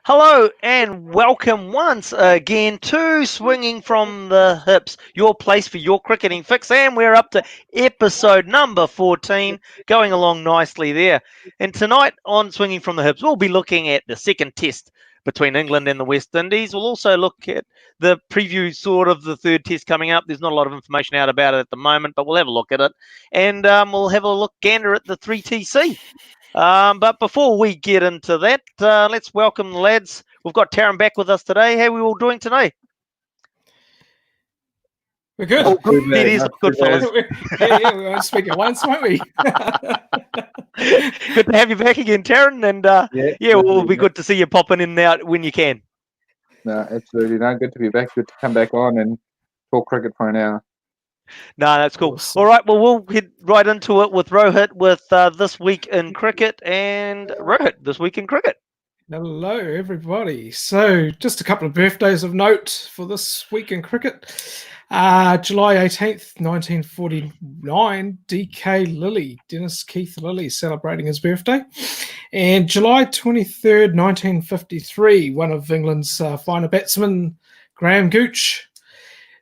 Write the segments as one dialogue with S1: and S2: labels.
S1: Hello and welcome once again to Swinging from the Hips, your place for your cricketing fix. And we're up to episode number 14, going along nicely there. And tonight on Swinging from the Hips, we'll be looking at the second test between England and the West Indies. We'll also look at the preview sort of the third test coming up. There's not a lot of information out about it at the moment, but we'll have a look at it. And we'll have a look gander at the 3TC. But before we get into that, let's welcome the lads. We've got Tarun back with us today. How are we all doing today?
S2: We're good.
S1: Oh, good. It is good, fellas.
S2: Yeah, we won't speak at once, won't we?
S1: Good to have you back again, Tarun. And it'll be good to see you popping in and out when you can.
S3: No, absolutely. No, good to be back. Good to come back on and talk cricket for an hour.
S1: No, that's cool. Awesome. All right, well, we'll head right into it with Rohit with This Week in Cricket. And Rohit, This Week in Cricket.
S2: Hello, everybody. So just a couple of birthdays of note for this week in cricket. July 18th, 1949, D.K. Lilly, Dennis Keith Lilly, celebrating his birthday. And July 23rd, 1953, one of England's finer batsmen, Graham Gooch.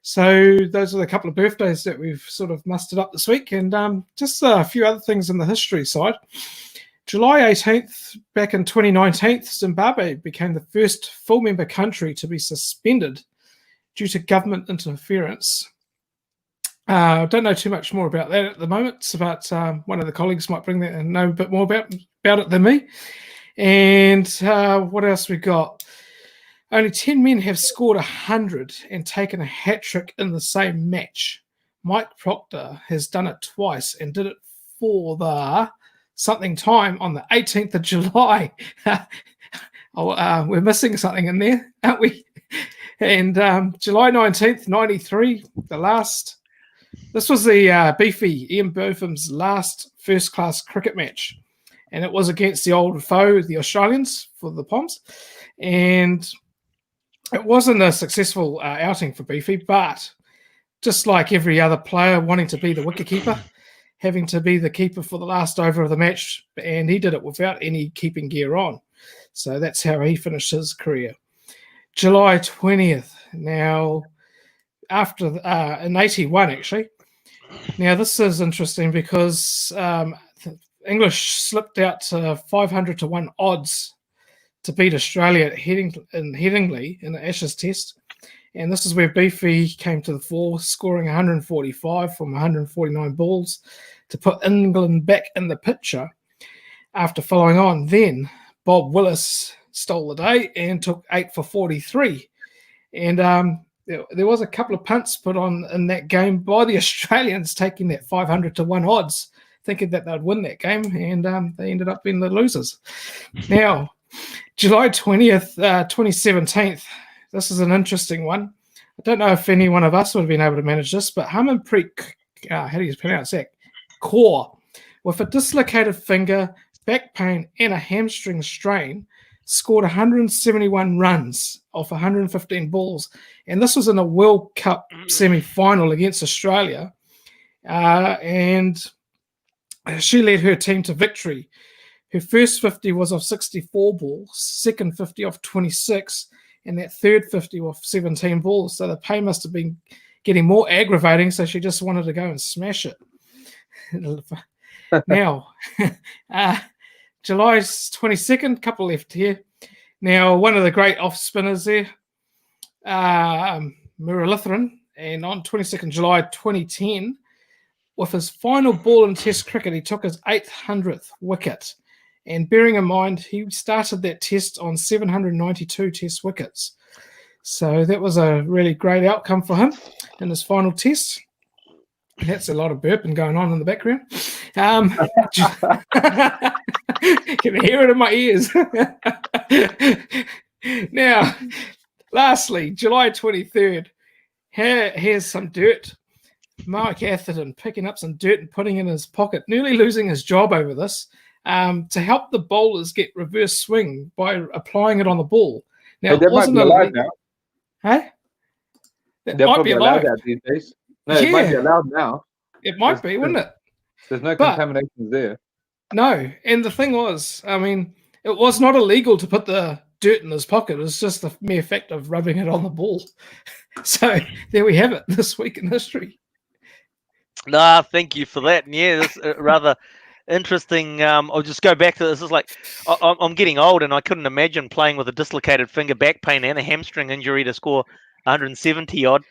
S2: So those are the couple of birthdays that we've sort of mustered up this week. And just a few other things in the history side. July 18th, back in 2019, Zimbabwe became the first full member country to be suspended due to government interference. I don't know too much more about that at the moment, but one of the colleagues might bring that and know a bit more about it than me. And what else we got? Only 10 men have scored 100 and taken a hat-trick in the same match. Mike Proctor has done it twice and did it for the something time on the 18th of July. We're missing something in there, aren't we? And July 19th, 93, the last. This was the beefy Ian Botham's last first-class cricket match. And it was against the old foe, the Australians, for the Poms. And it wasn't a successful outing for Beefy, but just like every other player wanting to be the wicketkeeper, having to be the keeper for the last over of the match, and he did it without any keeping gear on. So that's how he finished his career. July 20th. Now, after in 81, actually. Now, this is interesting because English slipped out to 500 to 1 odds to beat Australia at Headingley in the Ashes Test. And this is where Beefy came to the fore, scoring 145 from 149 balls to put England back in the picture. After following on, then Bob Willis stole the day and took 8 for 43. And there was a couple of punts put on in that game by the Australians, taking that 500 to 1 odds, thinking that they'd win that game, and they ended up being the losers. Now, July 20th, 2017, this is an interesting one. I don't know if any one of us would have been able to manage this, but Harmanpreet, how do you pronounce that? Kaur, with a dislocated finger, back pain, and a hamstring strain, scored 171 runs off 115 balls. And this was in a World Cup semi-final against Australia. And she led her team to victory. Her first 50 was off 64 balls, second 50 off 26, and that third 50 off 17 balls. So the pain must have been getting more aggravating, so she just wanted to go and smash it. Now, July 22nd, couple left here. Now, one of the great off-spinners there, Muralitharan, and on 22nd July 2010, with his final ball in Test cricket, he took his 800th wicket. And bearing in mind, he started that test on 792 test wickets. So that was a really great outcome for him in his final test. That's a lot of burping going on in the background. Can hear it in my ears. Now, lastly, July 23rd, here's some dirt. Mark Atherton picking up some dirt and putting it in his pocket, nearly losing his job over this, to help the bowlers get reverse swing by applying it on the ball. Now,
S3: that might be allowed now.
S2: Hey? That
S3: They're
S2: might be allowed
S3: these days. No, it might be allowed now.
S2: It might be, wouldn't it?
S3: There's no contaminations there.
S2: No, and the thing was, I mean, it was not illegal to put the dirt in his pocket. It's just the mere fact of rubbing it on the ball. So there we have it. This week in history.
S1: Nah, thank you for that. And yeah, this rather interesting. I'll just go back to this. It's like I'm getting old, and I couldn't imagine playing with a dislocated finger, back pain, and a hamstring injury to score 170 odd.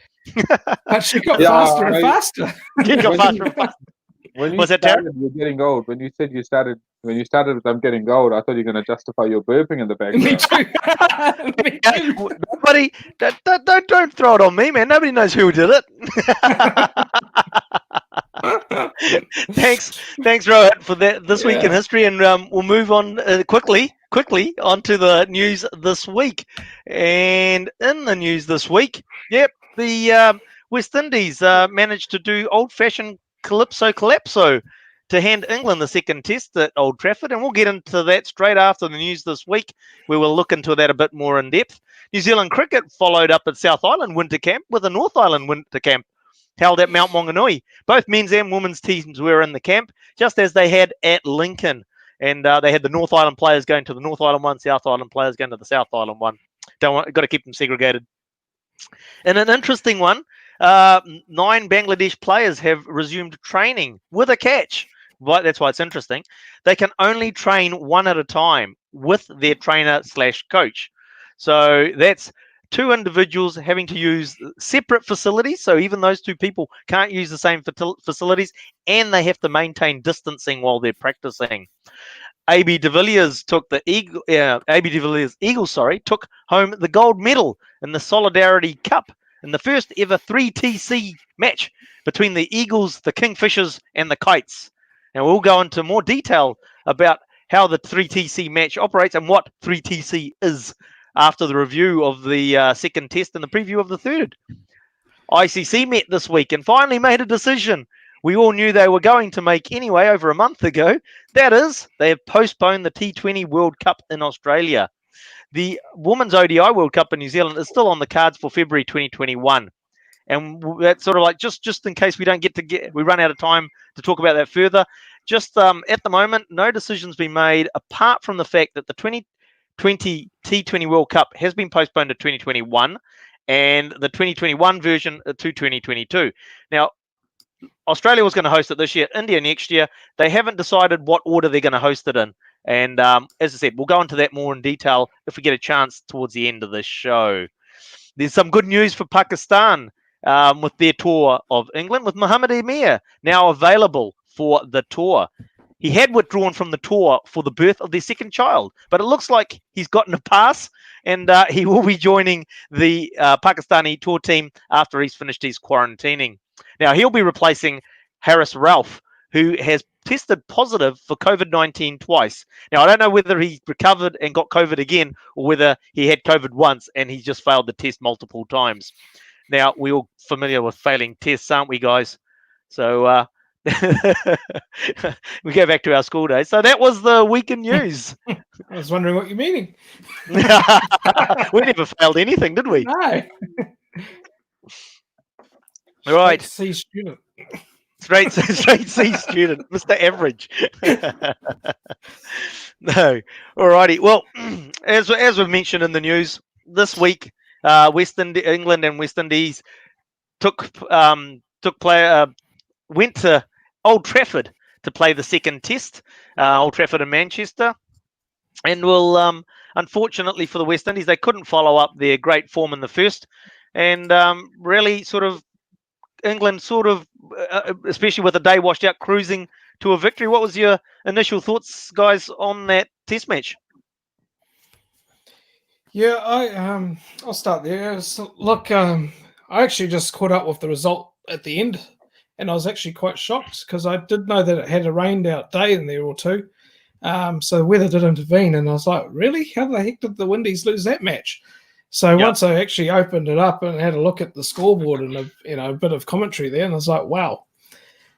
S2: But she got
S3: Yeah,
S2: faster and faster.
S1: She got
S3: When
S1: faster
S3: you-
S1: and faster.
S3: When you
S1: Was that Tarun?
S3: started, you're getting old. When you said when you started with I'm getting old, I thought you were going to justify your burping in the
S2: Me
S3: background.
S2: too. Me too.
S1: Nobody, don't throw it on me, man. Nobody knows who did it. Thanks, Rohit, for that this week in
S2: Yeah.
S1: history, and we'll move on quickly onto the news this week. And in the news this week, the West Indies managed to do old-fashioned calypso to hand England the second test at Old Trafford, and we'll get into that straight after the news this week. We will look into that a bit more in depth. New Zealand cricket followed up at South Island winter camp with a North Island winter camp held at Mount Maunganui. Both men's and women's teams were in the camp, just as they had at Lincoln. And they had the North Island players going to the North Island one, South Island players going to the South Island one. Got to keep them segregated. And an interesting one, 9 Bangladesh players have resumed training with a catch. That's why it's interesting. They can only train one at a time with their trainer/coach. So that's 2 individuals having to use separate facilities. So even those 2 people can't use the same facilities, and they have to maintain distancing while they're practicing. AB de Villiers took the Eagles took home the gold medal in the Solidarity Cup in the first ever 3TC match between the Eagles, the Kingfishers, and the Kites. Now we'll go into more detail about how the 3TC match operates and what 3TC is after the review of the second test and the preview of the third. ICC met this week and finally made a decision we all knew they were going to make anyway over a month ago. That is, they have postponed the T20 World Cup in Australia. The Women's ODI World Cup in New Zealand is still on the cards for February 2021. And that's sort of like just in case we run out of time to talk about that further. Just at the moment, no decision's been made apart from the fact that the 2020 T20 World Cup has been postponed to 2021 and the 2021 version to 2022. Now, Australia was going to host it this year, India next year. They haven't decided what order they're going to host it in. And as I said, we'll go into that more in detail if we get a chance towards the end of this show. There's some good news for Pakistan with their tour of England, with Mohammad Amir now available for the tour. He had withdrawn from the tour for the birth of their second child, but it looks like he's gotten a pass, and he will be joining the Pakistani tour team after he's finished his quarantining. Now, he'll be replacing Harris Ralph, who has tested positive for COVID-19 twice. Now, I don't know whether he recovered and got COVID again or whether he had COVID once and he just failed the test multiple times. Now, we're all familiar with failing tests, aren't we, guys? So we go back to our school days. So that was the week in news.
S2: I was wondering what you're meaning.
S1: We never failed anything, did we?
S2: No.
S1: Right.
S2: C student.
S1: Straight C student, Mr. Average. No. Alrighty. Well, as we mentioned in the news, this week, England and West Indies went to Old Trafford to play the second test, Old Trafford in Manchester. And unfortunately for the West Indies, they couldn't follow up their great form in the first. And really sort of England especially with the day washed out, cruising to a victory. What was your initial thoughts, guys, on that test match?
S2: Yeah, I'll start there. So, look, I actually just caught up with the result at the end, and I was actually quite shocked because I did know that it had a rained out day in there or two. So the weather did intervene, and I was like, really? How the heck did the Windies lose that match? So once I actually opened it up and had a look at the scoreboard and a bit of commentary there, and I was like, wow,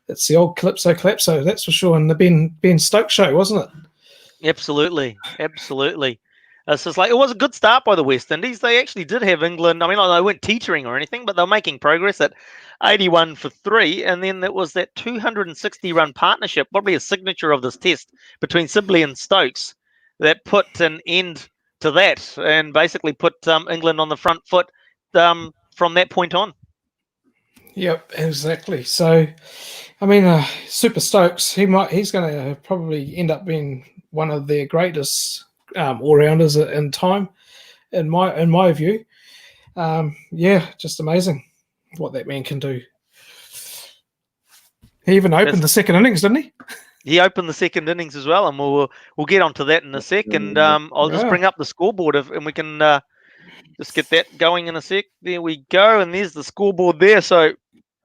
S2: it's the old Calypso, that's for sure. And the Ben Stokes show, wasn't it?
S1: Absolutely. It's just like, it was a good start by the West Indies. They actually did have England. I mean, they weren't teetering or anything, but they were making progress at 81 for 3. And then there was that 260-run partnership, probably a signature of this test, between Sibley and Stokes that put an end to that and basically put England on the front foot from that point on.
S2: Yep, exactly. So, I mean, Super Stokes, he's going to probably end up being one of their greatest all-rounders in time, in my view. Yeah, just amazing what that man can do. He even opened the second innings, didn't he?
S1: He opened the second innings as well, and we'll get onto that in a sec. And I'll just bring up the scoreboard and we can just get that going in a sec. There we go, and there's the scoreboard there. So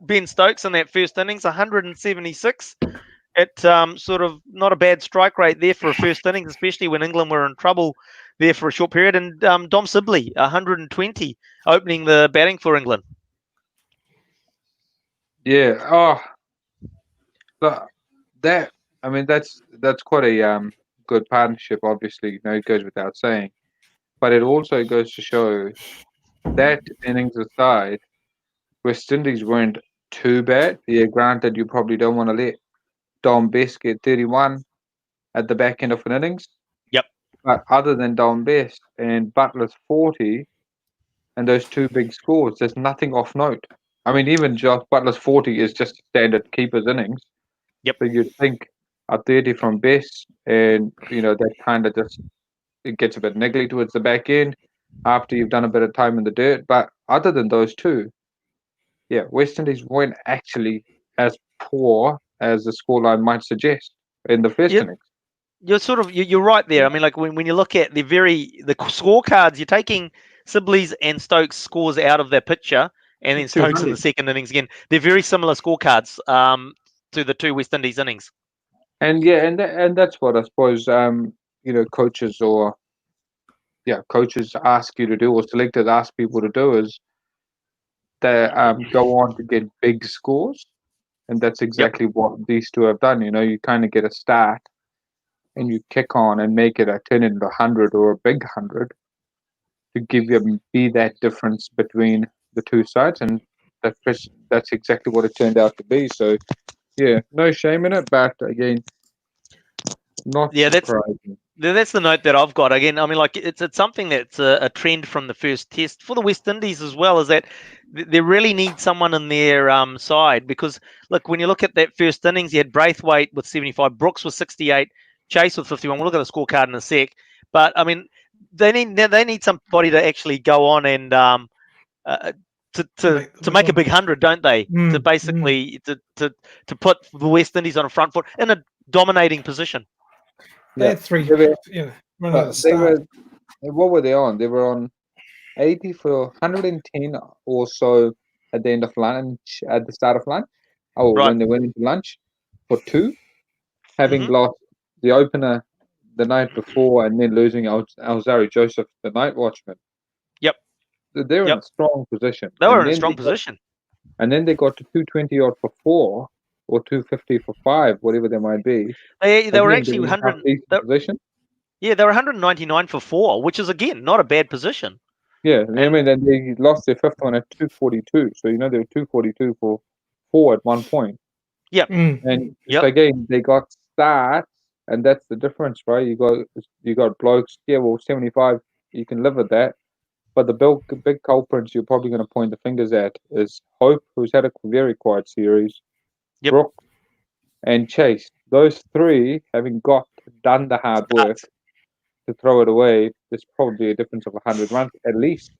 S1: Ben Stokes in that first innings, 176. It sort of not a bad strike rate there for a first innings, especially when England were in trouble there for a short period. And Dom Sibley, 120, opening the batting for England.
S3: Yeah. Oh, but that. I mean, that's quite a good partnership. Obviously, it goes without saying. But it also goes to show that innings aside, West Indies weren't too bad. Yeah, granted, you probably don't want to let Dom Best get 31 at the back end of an innings.
S1: Yep.
S3: But other than Dom Best and Butler's 40 and those two big scores, there's nothing off note. I mean, even Josh Butler's 40 is just a standard keeper's innings.
S1: Yep.
S3: So you'd think a 30 from Best, and that kind of just it gets a bit niggly towards the back end after you've done a bit of time in the dirt. But other than those two, yeah, West Indies weren't actually as poor as the scoreline might suggest in the first innings.
S1: You're right there. I mean, like when you look at the scorecards, you're taking Sibley's and Stokes scores out of their picture, and then Stokes in the second innings again. They're very similar scorecards to the two West Indies innings.
S3: And yeah, and that's what I suppose coaches ask you to do, or selectors ask people to do, is they go on to get big scores, and that's exactly what these two have done. You kind of get a start, and you kick on and make it turn into 100 or a big 100 to be that difference between the two sides, and that's exactly what it turned out to be. So yeah, no shame in it, but again, not surprising.
S1: That's the note that I've got. Again, I mean, like it's something that's a trend from the first test for the West Indies as well, is that they really need someone in their side, because look, when you look at that first innings, you had Braithwaite with 75, Brooks with 68, Chase with 51. We'll look at the scorecard in a sec, but I mean, they need somebody to actually go on and to make a big 100, don't they? To basically to put the West Indies on a front foot in a dominating position.
S2: They had three.
S3: What were they on? They were on 80 for 110 or so at the end of lunch, at the start of lunch, when they went into lunch for two, having lost the opener the night before and then losing Alzari Joseph, the night watchman.
S1: Yep.
S3: They were in a strong position.
S1: They were in a strong position.
S3: And then they got to 220 odd for 4 or 250 for 5, whatever they might be.
S1: They were actually 100
S3: position.
S1: Yeah, they were 199 for 4, which is again not a bad position.
S3: Yeah, I mean, then they lost their fifth one at 242. So they were 242 for 4 at one point.
S1: Yep.
S3: And so again, they got starts, and that's the difference, right? You got blokes. Yeah, well, 75, you can live with that. But the big culprits you're probably going to point the fingers at is Hope, who's had a very quiet series, Brooks, and Chase. Those three, having done the hard work to throw it away, there's probably a difference of 100 runs at least.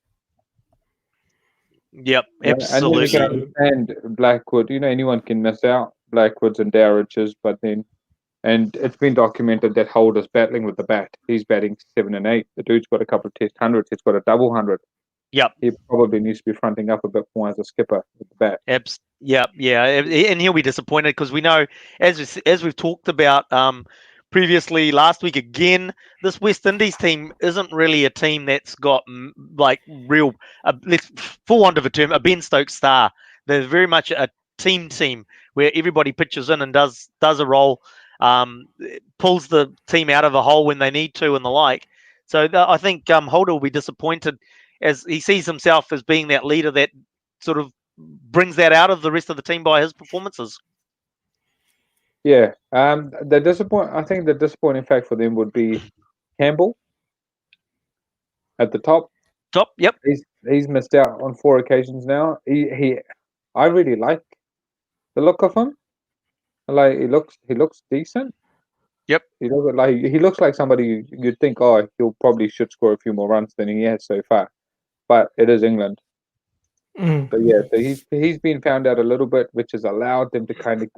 S1: Yep, absolutely.
S3: And then you can understand Blackwood. Anyone can miss out, Blackwoods and Dowridges, but then, and it's been documented that Holder's battling with the bat. He's batting 7 and 8. The dude's got a couple of test hundreds. He's got a double 100.
S1: Yep.
S3: He probably needs to be fronting up a bit more as a skipper with the bat.
S1: Yeah, and he'll be disappointed, because we know, as we've talked about previously last week again, this West Indies team isn't really a team that's got like real, for want of a term, a Ben Stokes star. They're very much a team where everybody pitches in and does a role, pulls the team out of a hole when they need to and the like. So I think Holder will be disappointed, as he sees himself as being that leader that sort of brings that out of the rest of the team by his performances.
S3: Yeah, I think the disappointing fact for them would be Campbell. at the top.
S1: Top. Yep.
S3: He's missed out on 4 occasions now. I really like the look of him. Like he looks decent.
S1: Yep.
S3: He looks like somebody you'd think, oh, he'll probably should score a few more runs than he has so far. But it is England.
S2: Mm.
S3: But yeah, so he's been found out a little bit, which has allowed them to kind of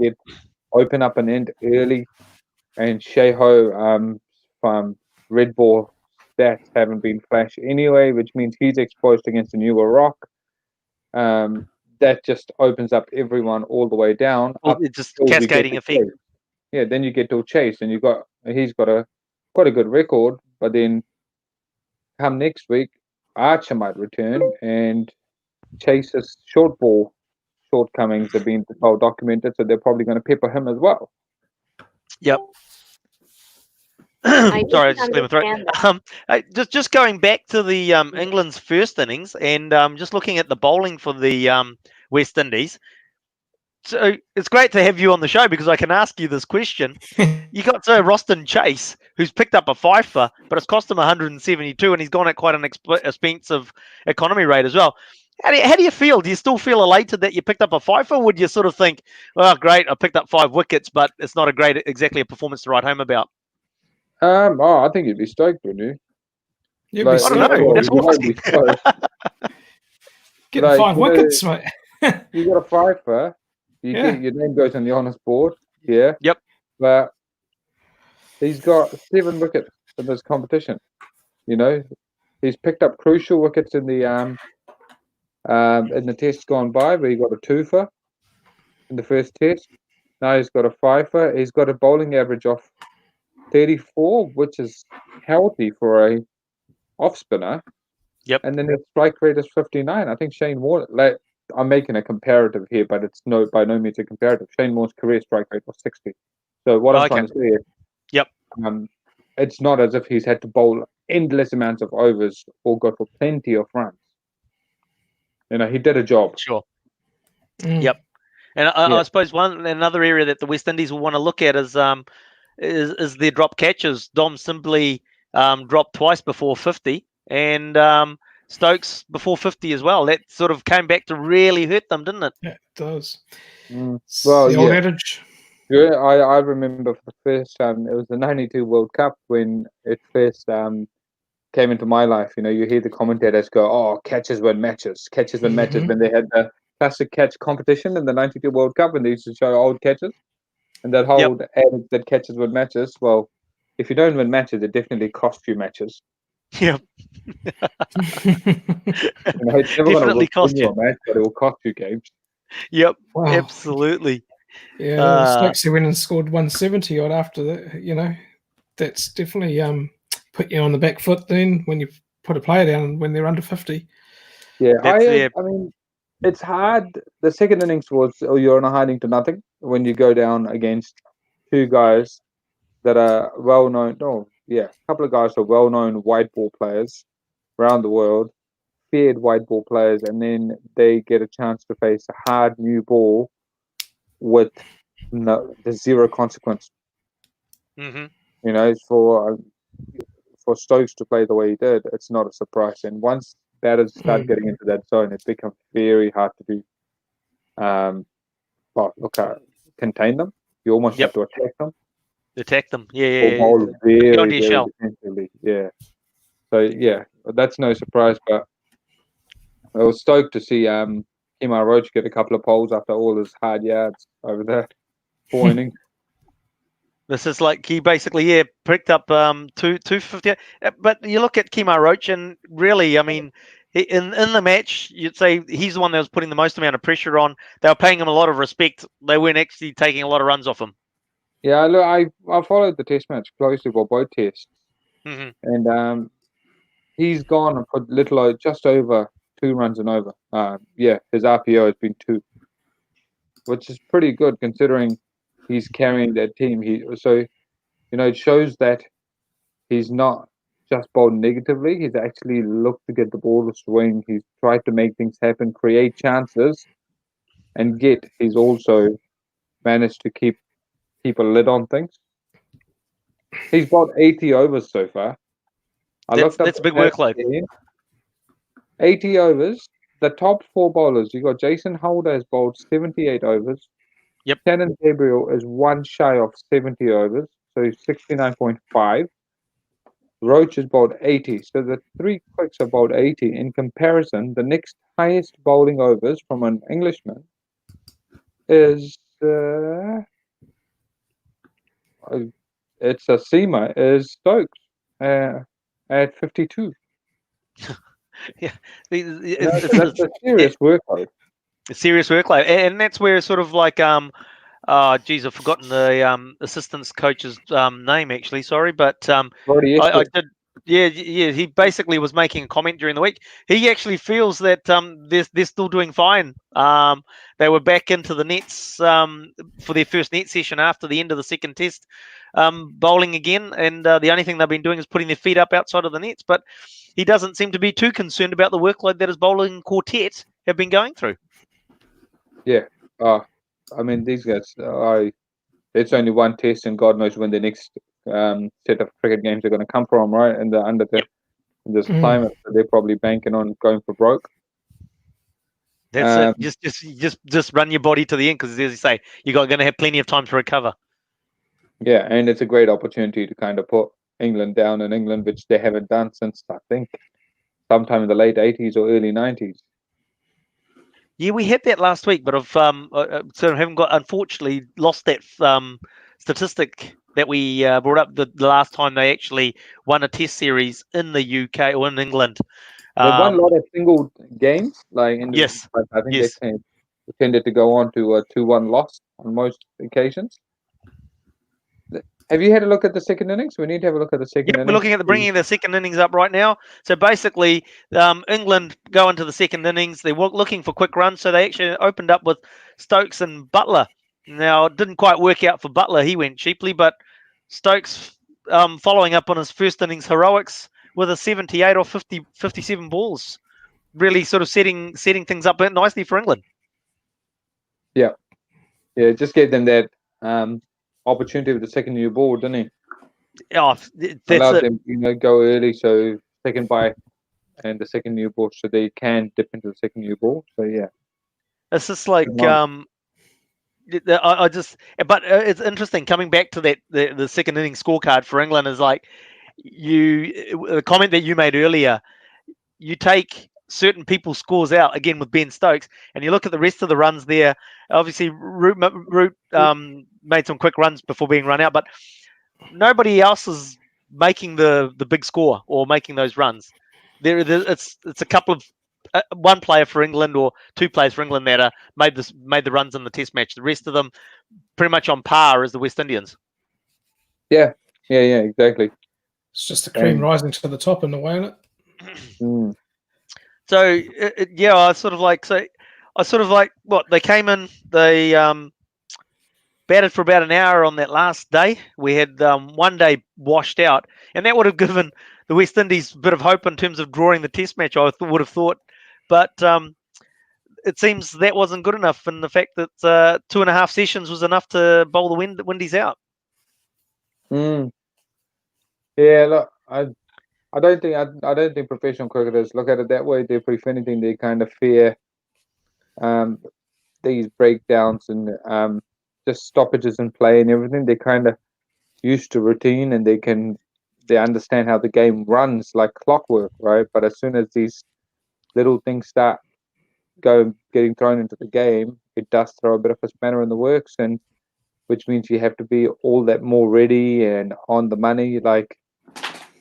S3: open up an end early. And Sheho from red ball stats haven't been flash anyway, which means he's exposed against a newer rock. That just opens up everyone all the way down.
S1: Well,
S3: Up
S1: it's just
S3: till we get
S1: cascading
S3: to
S1: effect.
S3: Chase. Yeah, then you get to Chase, and he's got quite a good record. But then come next week, Archer might return, and Chase's short ball shortcomings have been well documented, so they're probably going to pepper him as well.
S1: Yep.
S4: I
S1: Sorry, I
S4: didn't
S1: just cleared my throat.
S4: understand
S1: Just going back to the England's first innings and just looking at the bowling for the West Indies. So it's great to have you on the show because I can ask you this question. You got Roston Chase, who's picked up a fifer, but it's cost him 172, and he's gone at quite an expensive economy rate as well. How do you feel? Do you still feel elated that you picked up a fifer? Or would you sort of think, well, great, I picked up 5 wickets, but it's not exactly a performance to write home about?
S3: I think you'd be stoked, wouldn't you?
S2: You'd
S3: Like,
S2: be
S1: I don't know.
S2: stoked.
S1: That's
S3: you
S1: what
S3: won't be stoked.
S2: Getting
S3: Like,
S2: 5
S3: you know,
S2: wickets, mate.
S3: You got a fifer,
S2: Yeah.
S3: your name goes on the honors board, yeah.
S1: Yep.
S3: But he's got 7 wickets in this competition. You know, he's picked up crucial wickets in the test gone by, where he got a twofer in the first test. Now he's got a fifer. He's got a bowling average of 34, which is healthy for a off spinner.
S1: Yep.
S3: And then his strike rate is 59. I think Shane Warne, like, I'm making a comparative here, but it's by no means a comparative. Shane Warne's career strike rate was 60. So what I'm trying to say is,
S1: Yep.
S3: It's not as if he's had to bowl endless amounts of overs or go for plenty of runs. You know, he did a job.
S1: Sure.
S2: Mm.
S1: Yep. And
S3: Yeah.
S1: I suppose another area that the West Indies will want to look at is their drop catches. Dom simply dropped twice before 50, and Stokes before 50 as well. That sort of came back to really hurt them, didn't it?
S2: Yeah, it does. It's
S3: Well,
S2: the old
S3: yeah.
S2: adage.
S3: Yeah, I remember for the first time, it was the 92 World Cup when it first came into my life. You know, you hear the commentators go, oh, catches win matches. Catches win matches,
S2: Mhm.
S3: when they had the classic catch competition in the 92 World Cup, and they used to show old catches. And that whole adage that catches win matches, well, if you don't win matches, it definitely costs you matches.
S1: Yep.
S3: You know, it's never going
S1: Definitely
S3: to
S1: cost
S3: win you
S1: you.
S3: a match, but it will cost you games.
S1: Yep.
S2: Wow.
S1: Absolutely.
S2: Yeah, Stokes went and scored 170 odd after that. You know, that's definitely put you on the back foot then when you put a player down when they're under 50.
S3: Yeah,
S1: That's
S3: I mean, it's hard. The second innings was, you're on a hiding to nothing when you go down against 2 guys that are well known. Oh, yeah, a couple of guys are well known white ball players around the world, feared white ball players, and then they get a chance to face a hard new ball with the zero consequence.
S1: Mm-hmm.
S3: You know, for Stokes to play the way he did, it's not a surprise. And once batters start getting into that zone, it becomes very hard to do. Contain them. You almost have to attack them.
S1: Attack them. Yeah.
S3: Or bowl
S1: Go
S3: very,
S1: into your
S3: very
S1: shell.
S3: defensively. Yeah. So yeah, that's no surprise. But I was stoked to see Kemar Roach get a couple of poles after all his hard yards over there. 4 innings.
S1: This is like he basically picked up 250. But you look at Kemar Roach, and really, I mean, in the match, you'd say he's the one that was putting the most amount of pressure on. They were paying him a lot of respect. They weren't actually taking a lot of runs off him.
S3: Yeah, look, I followed the test match closely for both tests,
S1: Mm-hmm.
S3: and he's gone and put just over 2 runs and over. His RPO has been 2, which is pretty good considering he's carrying that team. It shows that he's not just bowled negatively. He's actually looked to get the ball to swing. He's tried to make things happen, create chances, and he's also managed to keep a lid on things. He's bowled 80 overs so far.
S1: That's a big workload.
S3: 80 overs. The top 4 bowlers, you got Jason Holder has bowled 78 overs.
S1: Yep.
S3: Shannon Gabriel is one shy of 70 overs, so he's 69.5. Roach has bowled 80, so the 3 quicks have bowled 80. In comparison, the next highest bowling overs from an Englishman is it's a seamer, is Stokes at 52.
S1: Yeah,
S3: So that's a serious workload.
S1: serious workload, and that's where sort of like geez, I've forgotten the assistance coach's name actually. Sorry, but I did. Yeah, he basically was making a comment during the week. He actually feels that they're still doing fine. They were back into the nets for their first net session after the end of the second test, bowling again, and the only thing they've been doing is putting their feet up outside of the nets. But he doesn't seem to be too concerned about the workload that his bowling quartet have been going through.
S3: Yeah, I mean these guys. It's only one test, and God knows when the next set of cricket games are going to come from, right? And they're under this climate, so they're probably banking on going for broke.
S1: That's it. Just run your body to the end, because as you say, you're going to have plenty of time to recover.
S3: Yeah, and it's a great opportunity to kind of put England down in England, which they haven't done since I think sometime in the late 80s or early 90s.
S1: Yeah, we had that last week, but I've sort of haven't got, unfortunately, lost that statistic that we brought up the last time they actually won a test series in the UK or in England.
S3: They won a lot of single games, like
S1: Yes,
S3: but I think
S1: yes.
S3: they tended to go on to a 2-1 loss on most occasions. Have you had a look at the second innings? We need to have a look at the second innings.
S1: We're looking at bringing the second innings up right now. So basically, England go into the second innings. They were looking for quick runs, so they actually opened up with Stokes and Butler. Now, it didn't quite work out for Butler. He went cheaply, but Stokes, following up on his first innings heroics with a 78 or 57 balls, really sort of setting things up nicely for England.
S3: Yeah, it just gave them that opportunity with the second new ball, didn't he?
S1: Yeah,
S3: allowed them, go early, so second by and the second new ball, so they can dip into the second new ball. So yeah,
S1: it's just like I just, but it's interesting coming back to that the second inning scorecard for England is like the comment that you made earlier. You take certain people's scores out again with Ben Stokes, and you look at the rest of the runs there. Obviously, Root made some quick runs before being run out, but nobody else is making the big score or making those runs. It's a couple of one player for England or two players for England that made the runs in the Test match. The rest of them pretty much on par as the West Indians.
S3: Yeah, exactly.
S2: It's just the cream rising to the top in the way, isn't it?
S1: So I sort of like what they came in. They batted for about an hour on that last day. We had one day washed out, and that would have given the West Indies a bit of hope in terms of drawing the Test match, I would have thought. But it seems that wasn't good enough, and the fact that 2.5 sessions was enough to bowl the Windies out.
S3: Yeah, look, I don't think professional cricketers look at it that way. If anything, they kind of fear these breakdowns and just stoppages in play and everything. They're kind of used to routine, and they understand how the game runs like clockwork, right? But as soon as these little things start getting thrown into the game, it does throw a bit of a spanner in the works, and which means you have to be all that more ready and on the money. Like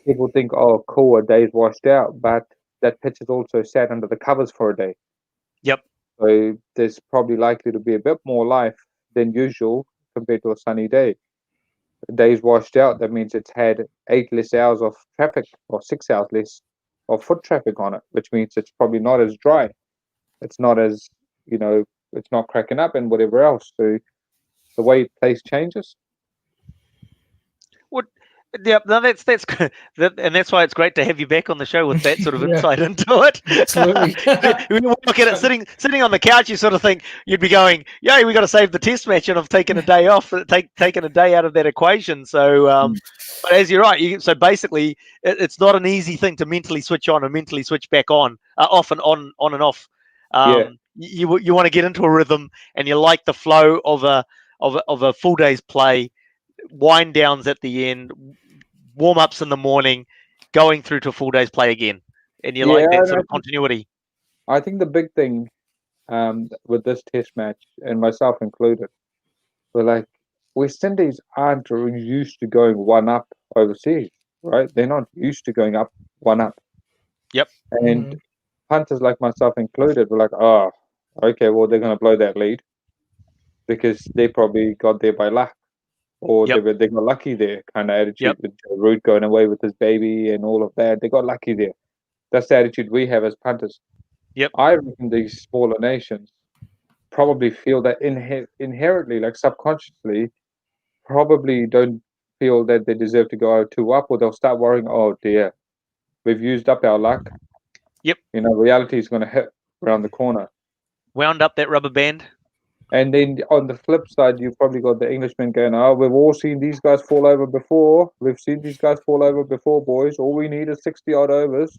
S3: people think, oh, cool, a day's washed out, but that pitch is also sat under the covers for a day.
S1: Yep.
S3: So there's probably likely to be a bit more life than usual compared to a sunny day. A day's washed out, that means it's had 8 less hours of traffic or 6 hours less of foot traffic on it, which means it's probably not as dry. It's not as, it's not cracking up and whatever else. So the way it plays changes.
S1: Yep, no, that's good. And that's why it's great to have you back on the show with that sort of
S2: Yeah.
S1: insight into it.
S2: Absolutely.
S1: When you look at it sitting on the couch, you sort of think you'd be going, "Yeah, we got to save the test match," and I've taken a day off, taken a day out of that equation. So, but as you're right, so basically, it's not an easy thing to mentally switch on and mentally switch back off and on and off.
S3: Yeah,
S1: You want to get into a rhythm, and you like the flow of a full day's play, wind downs at the end, warm ups in the morning, going through to a full day's play again, and you
S3: yeah.
S1: like that
S3: And
S1: sort of continuity.
S3: I think the big thing with this test match, and myself included, were like West Indies aren't used to going one up overseas, right? They're not used to going up one up,
S1: Yep,
S3: and punters like myself included were like, oh, okay, well they're going to blow that lead because they probably got there by luck. Or
S1: yep,
S3: they got lucky there, kind of attitude
S1: yep,
S3: with Root going away with his baby and all of that. They got lucky there. That's the attitude we have as punters.
S1: yep.
S3: I reckon these smaller nations probably feel that inherently, like subconsciously, probably don't feel that they deserve to go two up, or they'll start worrying, oh dear, we've used up our luck.
S1: Yep.
S3: Reality is going to hit around the corner.
S1: Wound up that rubber band.
S3: And then on the flip side, you've probably got the Englishmen going, oh, we've all seen these guys fall over before. We've seen these guys fall over before, boys. All we need is 60 odd overs.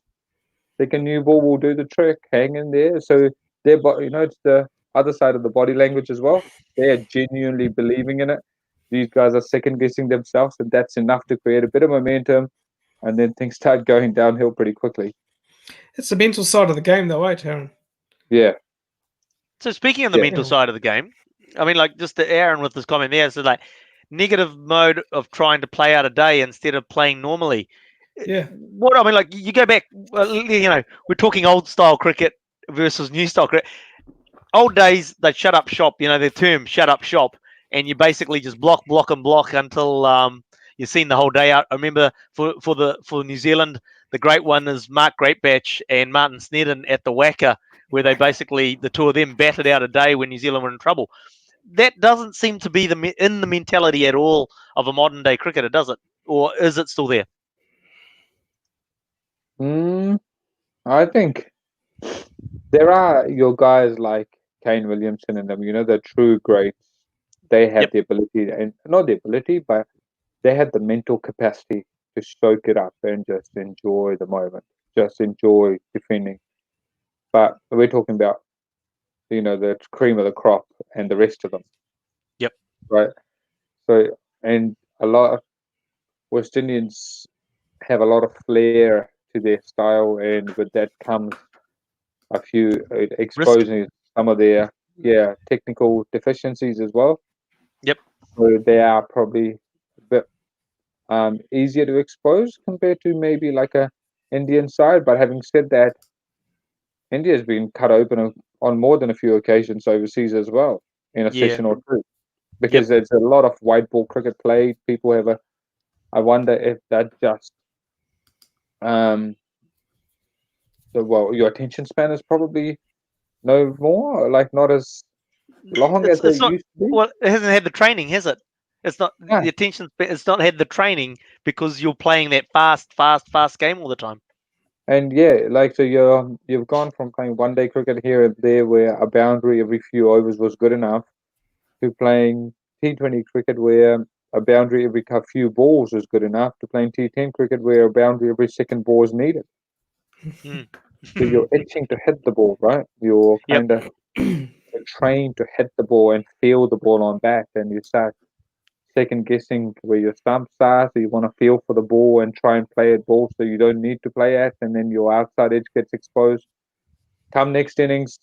S3: Think a new ball will do the trick. Hang in there. So they're, it's the other side of the body language as well. They're genuinely believing in it. These guys are second guessing themselves, and that's enough to create a bit of momentum. And then things start going downhill pretty quickly.
S2: It's the mental side of the game, though, eh, Tarun?
S3: Yeah.
S1: So speaking of the
S3: Yeah.
S1: mental side of the game, I mean, like just to Aaron with this comment there, so like negative mode of trying to play out a day instead of playing normally.
S2: Yeah.
S1: What I mean, like you go back, we're talking old style cricket versus new style cricket. Old days, they'd shut up shop, their term, shut up shop, and you basically just block and block until you've seen the whole day out. I remember for New Zealand, the great one is Mark Greatbatch and Martin Snedden at the Wacker, where they basically, the two of them battered out a day when New Zealand were in trouble. That doesn't seem to be in the mentality at all of a modern day cricketer, does it? Or is it still there?
S3: I think there are your guys like Kane Williamson and them, the true greats. They have
S1: Yep.
S3: the ability, and not the ability, but they have the mental capacity to soak it up and just enjoy the moment, just enjoy defending. But we're talking about, the cream of the crop and the rest of them.
S1: Yep.
S3: Right. So, and a lot of West Indians have a lot of flair to their style, and with that comes a few exposing some of their technical deficiencies as well.
S1: Yep.
S3: So they are probably a bit easier to expose compared to maybe like a Indian side. But having said that, India has been cut open on more than a few occasions overseas as well in a
S1: Yeah.
S3: session or two, because there's a lot of white ball cricket played. People have I wonder if that just your attention span is probably no more, like not as long as
S1: It's
S3: it
S1: not.
S3: used to be.
S1: Well, it hasn't had the training, has it? It's not
S3: Yeah.
S1: the attention. It's not had the training because you're playing that fast game all the time.
S3: And like so you've gone from playing one day cricket here and there where a boundary every few overs was good enough to playing T20 cricket where a boundary every few balls is good enough to playing T10 cricket where a boundary every second ball is needed.
S1: Mm.
S3: So you're itching to hit the ball, right? You're kind of trained to hit the ball and feel the ball on bat, and you start second guessing where your stumps are, so you want to feel for the ball and try and play at balls so you don't need to play at, and then your outside edge gets exposed. Come next innings,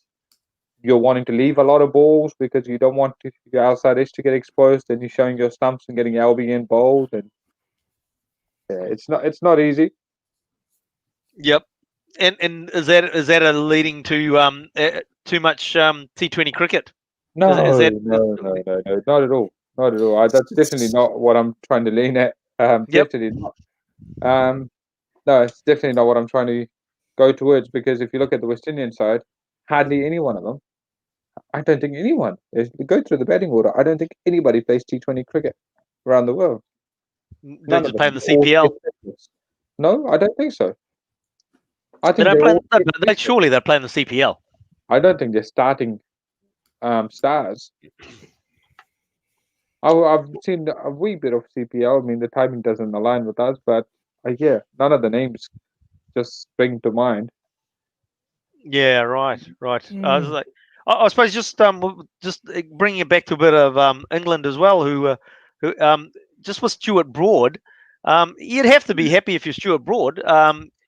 S3: you're wanting to leave a lot of balls because you don't want your outside edge to get exposed, and you're showing your stumps and getting LBN bowled, and it's not easy.
S1: Yep. And is that a leading to too much T20 cricket?
S3: No,
S1: Is that
S3: no, not at all, not at all. That's definitely not what I'm trying to lean at. Definitely not. No, it's definitely not what I'm trying to go towards, because if you look at the West Indian side, hardly any one of them. I don't think anyone. Go through the batting order. I don't think anybody plays T20 cricket around the world.
S1: They
S3: None
S1: just
S3: of
S1: play
S3: them.
S1: in the
S3: They're all
S1: CPL.
S3: specialists. No, I don't think so. I
S1: They
S3: think
S1: don't
S3: they're
S1: play.
S3: all.
S1: No, but surely they're playing the CPL.
S3: I don't think they're starting stars. I've seen a wee bit of CPL. I mean, the timing doesn't align with us, but yeah, none of the names just spring to mind.
S1: Yeah, right. I was
S2: Mm.
S1: like, I suppose just bringing it back to a bit of England as well, who just with Stuart Broad, you'd have to be happy if you're Stuart Broad.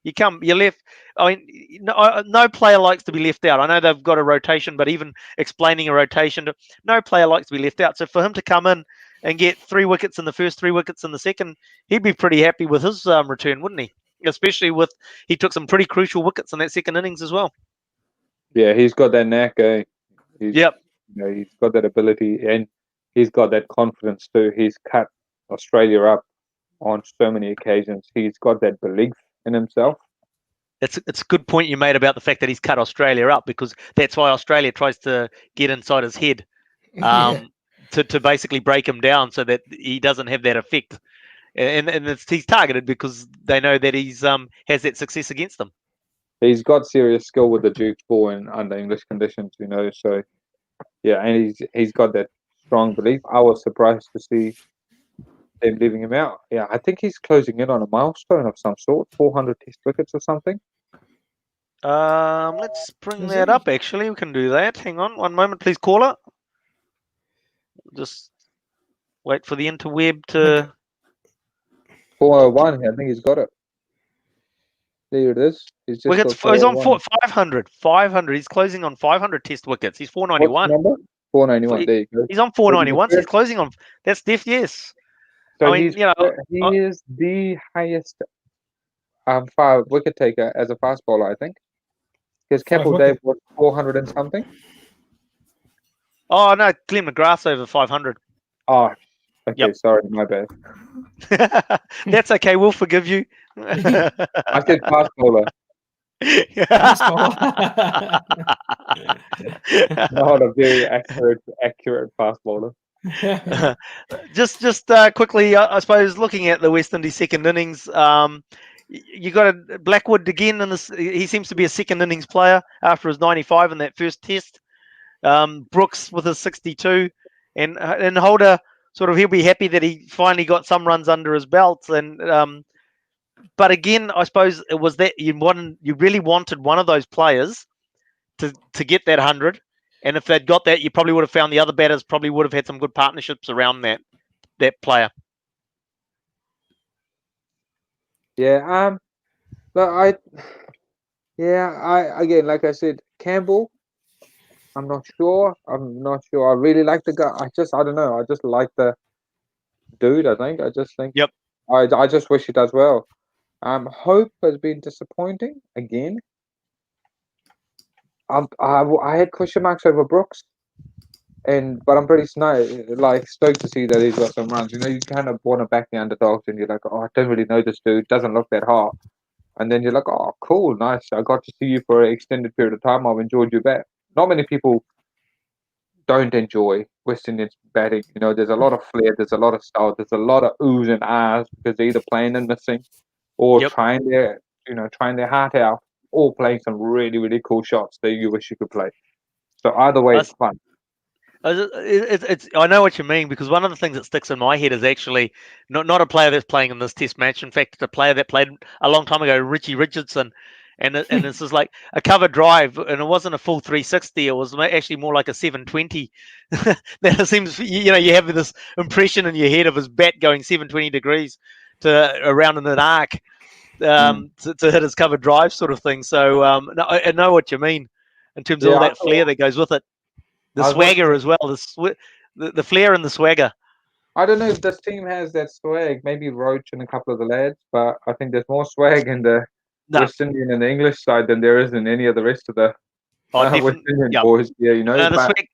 S1: You left. I mean, no player likes to be left out. I know they've got a rotation, but even explaining a rotation, no player likes to be left out. So for him to come in and get 3 wickets in the first, 3 wickets in the second, he'd be pretty happy with his return, wouldn't he? Especially with he took some pretty crucial wickets in that second innings as well.
S3: Yeah, he's got that knack. He's
S1: Yep.
S3: he's got that ability, and he's got that confidence too. He's cut Australia up on so many occasions. He's got that belief in himself.
S1: It's a good point you made about the fact that he's cut Australia up, because that's why Australia tries to get inside his head
S2: Yeah.
S1: to basically break him down so that he doesn't have that effect. And he's targeted because they know that he's has that success against them.
S3: He's got serious skill with the Duke's ball and under English conditions, So yeah, and he's got that strong belief. I was surprised to see them leaving him out. Yeah, I think he's closing in on a milestone of some sort, 400 Test wickets or something.
S1: Let's bring that up. Actually, we can do that. Hang on, one moment, please, caller. Just wait for the interweb to.
S3: 401. I think he's got it. There it is. He's just
S1: Wickets.
S3: got
S1: He's on
S3: 401.
S1: 500. 500. He's closing on 500 Test wickets. He's
S3: What's the
S1: 491.
S3: number? 491. There you go.
S1: He's on 491. So he's closing on. That's def. Yes.
S3: So
S1: I mean,
S3: he is the highest wicket taker as a fast bowler, I think. Because Keppel Dave was 400 and something.
S1: Oh no, Glenn McGrath's over 500.
S3: Oh, okay.
S1: Yep.
S3: Sorry, my bad.
S1: That's okay. We'll forgive you.
S3: I said fast bowler. Not a very accurate fast bowler.
S1: just quickly, I suppose, looking at the West Indies second innings, you got a Blackwood again in this. He seems to be a second innings player after his 95 in that first test. Brooks with his 62, and Holder, sort of, he'll be happy that he finally got some runs under his belt. And but again, I suppose it was that you really wanted one of those players to get that 100. And if they'd got that, you probably would have found the other batters probably would have had some good partnerships around that player.
S3: Yeah. But again, like I said, Campbell. I'm not sure. I really like the guy. I don't know. I just like the dude. I just think.
S1: Yep.
S3: I just wish he does well. Hope has been disappointing again. I had question marks over Brooks, but I'm pretty stoked to see that he's got some runs. You kind of want to back the underdogs, and you're like, oh, I don't really know this dude. Doesn't look that hot. And then you're like, oh, cool, nice. I got to see you for an extended period of time. I've enjoyed you back. Not many people don't enjoy West Indians batting. There's a lot of flair, there's a lot of style, there's a lot of oohs and ahs because they're either playing and missing, or trying their heart out, or playing some really, really cool shots that you wish you could play. So either way, it's fun.
S1: I know what you mean, because one of the things that sticks in my head is actually not a player that's playing in this test match. In fact, it's a player that played a long time ago, Richie Richardson. And this is like a cover drive, and it wasn't a full 360. It was actually more like a 720. That seems, you have this impression in your head of his bat going 720 degrees to around in an arc to hit his cover drive, sort of thing. So I know what you mean in terms of all that flair that goes with it. The swagger as well, the flair and the swagger.
S3: I don't know if this team has that swag. Maybe Roach and a couple of the lads, but I think there's more swag in the West Indian and the English side than there is in any of the rest of the West Indian boys. Yeah,
S1: the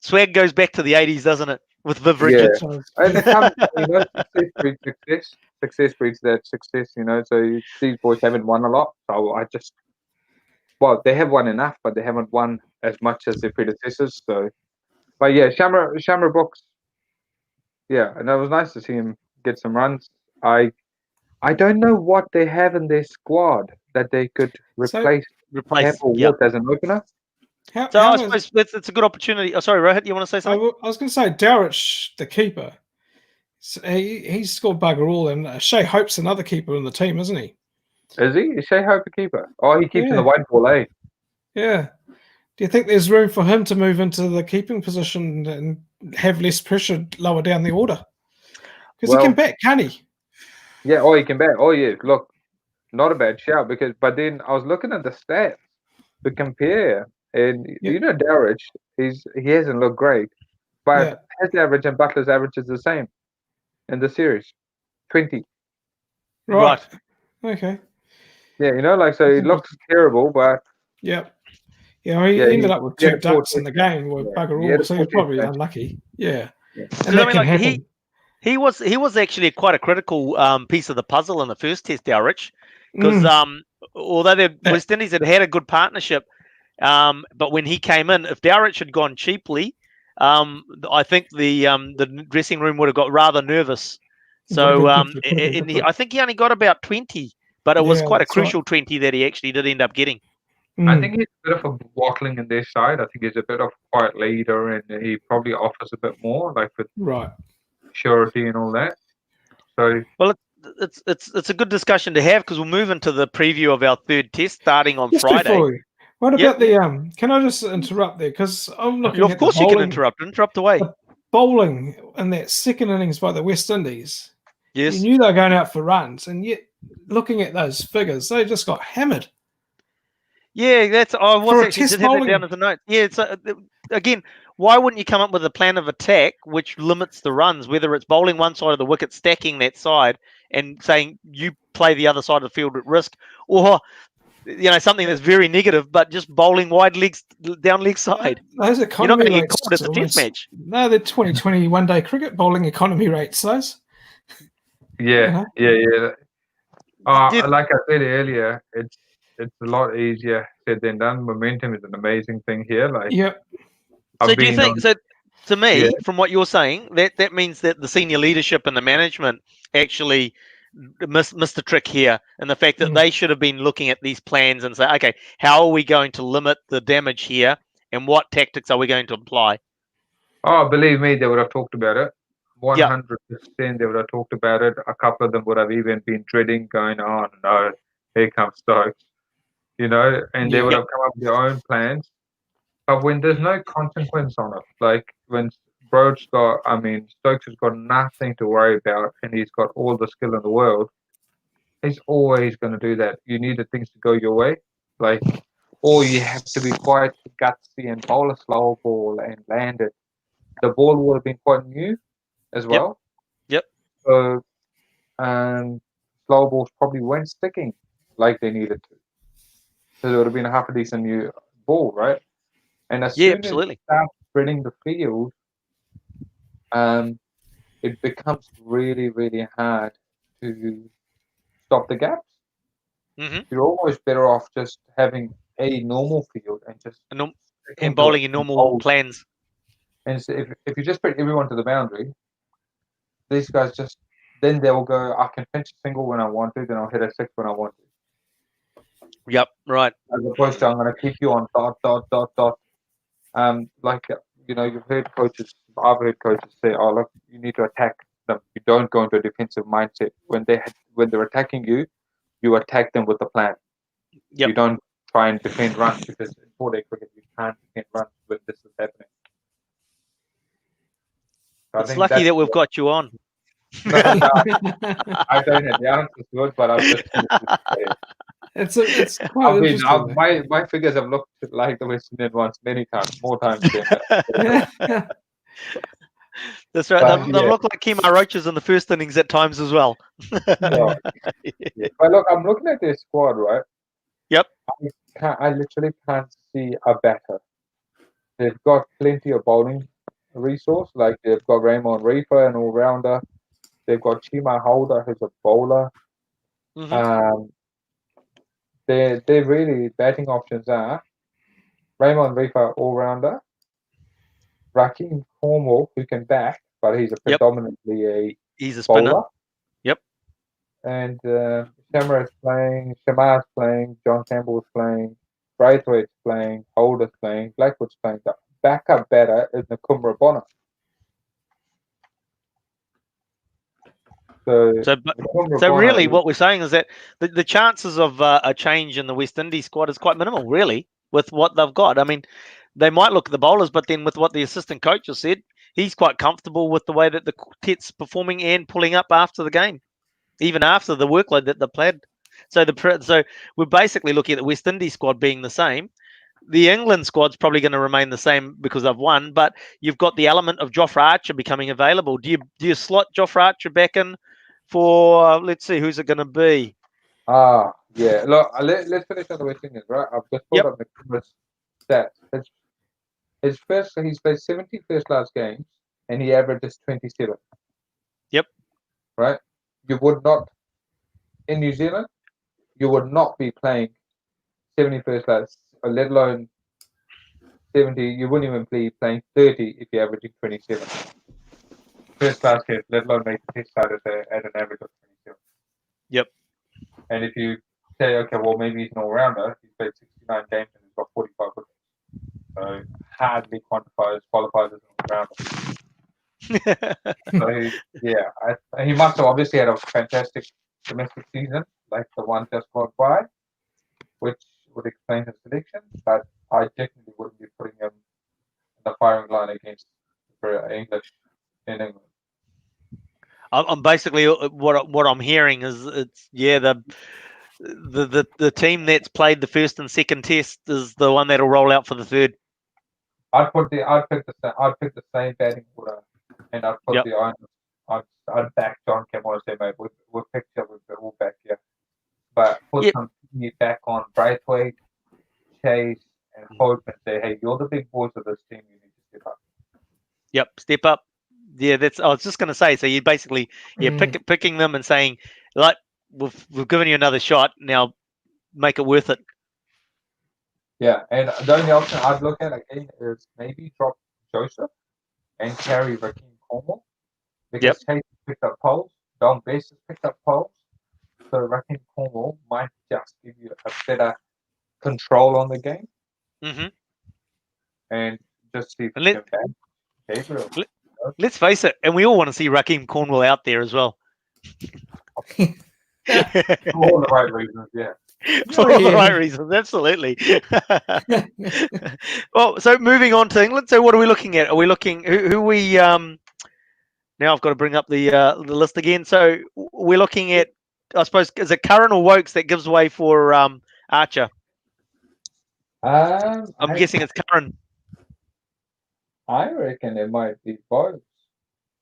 S1: swag goes back to the 80s, doesn't it? With Viv Richardson.
S3: And it comes, success breeds success. Success breeds that success. So these boys haven't won a lot. So they have won enough, but they haven't won as much as their predecessors. So, but yeah, Shamra Brooks. Yeah, and it was nice to see him get some runs. I don't know what they have in their squad that they could replace
S1: Replace.
S3: Pepper
S1: Yeah.
S3: with as an opener.
S1: So I
S2: how
S1: suppose it's a good opportunity. Oh, sorry, Rohit, you want to say something?
S2: I was going to say Dowrich, the keeper. He's scored bugger all, and Shea Hope's another keeper in the team, isn't he?
S3: Is he? Is Shea Hope a keeper? Oh, he keeps in the
S2: Yeah.
S3: white ball, eh?
S2: Yeah. Do you think there's room for him to move into the keeping position and have less pressure lower down the order? Because he can bat, can't he?
S3: Yeah, oh, he can bat. Oh, yeah. Look, not a bad shout but then I was looking at the stats to compare, and
S2: Yep.
S3: you know, Dowrich, he hasn't looked great, but
S2: Yeah.
S3: his average and Butler's average is the same in the series, 20.
S2: Right. Okay.
S3: Yeah, you know, like so he looks terrible, but
S2: Yeah. Yeah, he
S3: yeah,
S2: ended up with
S3: he had
S2: 2
S3: a poor
S2: ducks in the
S3: test.
S2: game with
S3: Yeah,
S2: bugger
S3: he had
S2: all,
S3: a
S2: so
S3: poor
S2: he's probably
S3: test match.
S2: unlucky. Yeah.
S3: Yeah.
S2: And that
S1: I mean,
S2: can
S1: like
S2: happen.
S1: he was actually quite a critical piece of the puzzle in the first test, Dowrich, because although the West Indies had a good partnership, but when he came in, if Dowrich had gone cheaply, I think the dressing room would have got rather nervous. So I think he only got about 20, but it was quite a crucial 20 that he actually did end up getting.
S3: I think he's a bit of a bottling in their side. I think he's a bit of a quiet leader, and he probably offers a bit more, like with surety and all that. So
S1: well, it's a good discussion to have because we'll move into the preview of our third test starting on Friday.
S2: What about the can I just interrupt there because I'm looking
S1: Of
S2: at
S1: course
S2: the bowling,
S1: you can interrupt away.
S2: The bowling in that second innings by the West Indies.
S1: Yes.
S2: You knew they were going out for runs, and yet looking at those figures, they just got hammered.
S1: Yeah, that's I was
S2: For
S1: actually did have that down as a note. Yeah, it's again, why wouldn't you come up with a plan of attack which limits the runs, whether it's bowling one side of the wicket, stacking that side, and saying you play the other side of the field at risk, or something that's very negative, but just bowling wide legs down leg side.
S2: Those
S1: You're not
S2: economy
S1: going to get
S2: rates
S1: called as a test match.
S2: No, they're 2020 one-day cricket bowling economy rates. Those.
S3: Yeah. Like I said earlier, it's a lot easier said than done. Momentum is an amazing thing here. Like,
S1: so do you think? So to me, from what you're saying, that means that the senior leadership and the management actually missed the trick here, and the fact that they should have been looking at these plans and say, okay, how are we going to limit the damage here, and what tactics are we going to apply?
S3: Oh, believe me, they would have talked about it. 100%, they would have talked about it. A couple of them would have even been dreading, going, "Oh no, here comes Stokes," and they would have come up with their own plans. But when there's no consequence on it, like when Stokes has got nothing to worry about, and he's got all the skill in the world. He's always going to do that. You need the things to go your way, or you have to be quite gutsy and bowl a slow ball and land it. The ball would have been quite new as well.
S1: Yep.
S3: So, slow balls probably weren't sticking like they needed to. So there would have been a half a decent new ball, right? And as soon as you start spreading the field, it becomes really, really hard to stop the gaps. You're almost better off just having a normal field and just
S1: and bowling in normal plans.
S3: And so if you just put everyone to the boundary, these guys then they'll go, I can pinch a single when I want to, then I'll hit a six when I want to.
S1: Yep, right.
S3: As opposed to I'm going to keep you on dot. You've heard I've heard coaches say, oh, look, you need to attack them. You don't go into a defensive mindset. When they're attacking you, you attack them with a plan.
S1: Yep.
S3: You don't try and defend runs because in 4-day cricket, you can't defend runs when this is happening. So
S1: it's lucky that we've got you on.
S3: No, I don't have the answers to it, but I've just.
S2: It's quite interesting.
S3: My figures have looked like the West Indian ones many times, more times than that.
S1: That's right. They look like Kemar Roaches in the first innings at times as well.
S3: But look, I'm looking at their squad, right?
S1: Yep.
S3: I literally can't see a batter. They've got plenty of bowling resource. Like they've got Raymond Reefer, an all-rounder. They've got Chima Holder, who's a bowler. Their really batting options are Raymond Reefer, all-rounder. Rakeem Cornwall, who can bat, but he's predominantly
S1: he's a spinner.
S3: bowler.
S1: Yep.
S3: and Shamara's playing, Shamar's playing, John Campbell's playing, Braithwaite's playing, Holder's playing, Blackwood's playing. The backup batter is Nakumra Bonner. So,
S1: So,
S3: Nakumra
S1: so
S3: Bonner
S1: really,
S3: is,
S1: what we're saying is that the chances of a change in the West Indies squad is quite minimal, really, with what they've got. I mean, they might look at the bowlers, but then with what the assistant coach has said, he's quite comfortable with the way that the quartet's performing and pulling up after the game, even after the workload that they've played. So we're basically looking at the West Indies squad being the same. The England squad's probably going to remain the same because they've won, but you've got the element of Jofra Archer becoming available. Do you slot Jofra Archer back in for let's see, who's it going to be?
S3: yeah. Look, let's finish on the West Indies, right? I've just pulled
S1: Yep.
S3: up Nakumra's stats. He's played 70 first class games and he averages 27.
S1: Yep.
S3: Right? You would not, in New Zealand, you would not be playing 70 first class, let alone 70. You wouldn't even be playing 30 if you're averaging 27. First class kids, let alone make test side at an average of 27.
S1: Yep.
S3: And if you say, okay, well, maybe he's an all rounder, he's played 69 games and he's got 45 wickets. So hardly qualifies as an all rounder. So he must have obviously had a fantastic domestic season, like the one just gone by, which would explain his selection. But I definitely wouldn't be putting him in the firing line against the English in England.
S1: I'm basically what I'm hearing is the team that's played the first and second test is the one that'll roll out for the third.
S3: I'd pick the same batting order, and I'd put I'd back John Campbell and say, mate, we'll picture with the all back here, but put some back on Braithwaite, Chase, and Hope and say, hey, you're the big boys of this team. You need to step up.
S1: Yep, step up. Yeah, I was just going to say. So you basically picking them and saying, like, we've given you another shot. Now make it worth it.
S3: Yeah, and the only option I'd look at again is maybe drop Joseph and carry Raheem Cornwall because Chase picked up poles, Don Best has picked up poles, so Raheem Cornwall might just give you a better control on the game.
S1: Mm-hmm.
S3: And just see if you can back Gabriel.
S1: Let's face it, and we all want to see Raheem Cornwall out there as well.
S3: For all the right reasons, yeah.
S1: For all the right reasons, absolutely. Well, so moving on to England. So what are we looking at? Are we looking who we now I've got to bring up the list again. So we're looking at, I suppose, is it Curran or Wokes that gives way for Archer? I'm guessing it's Curran.
S3: I reckon it might be both.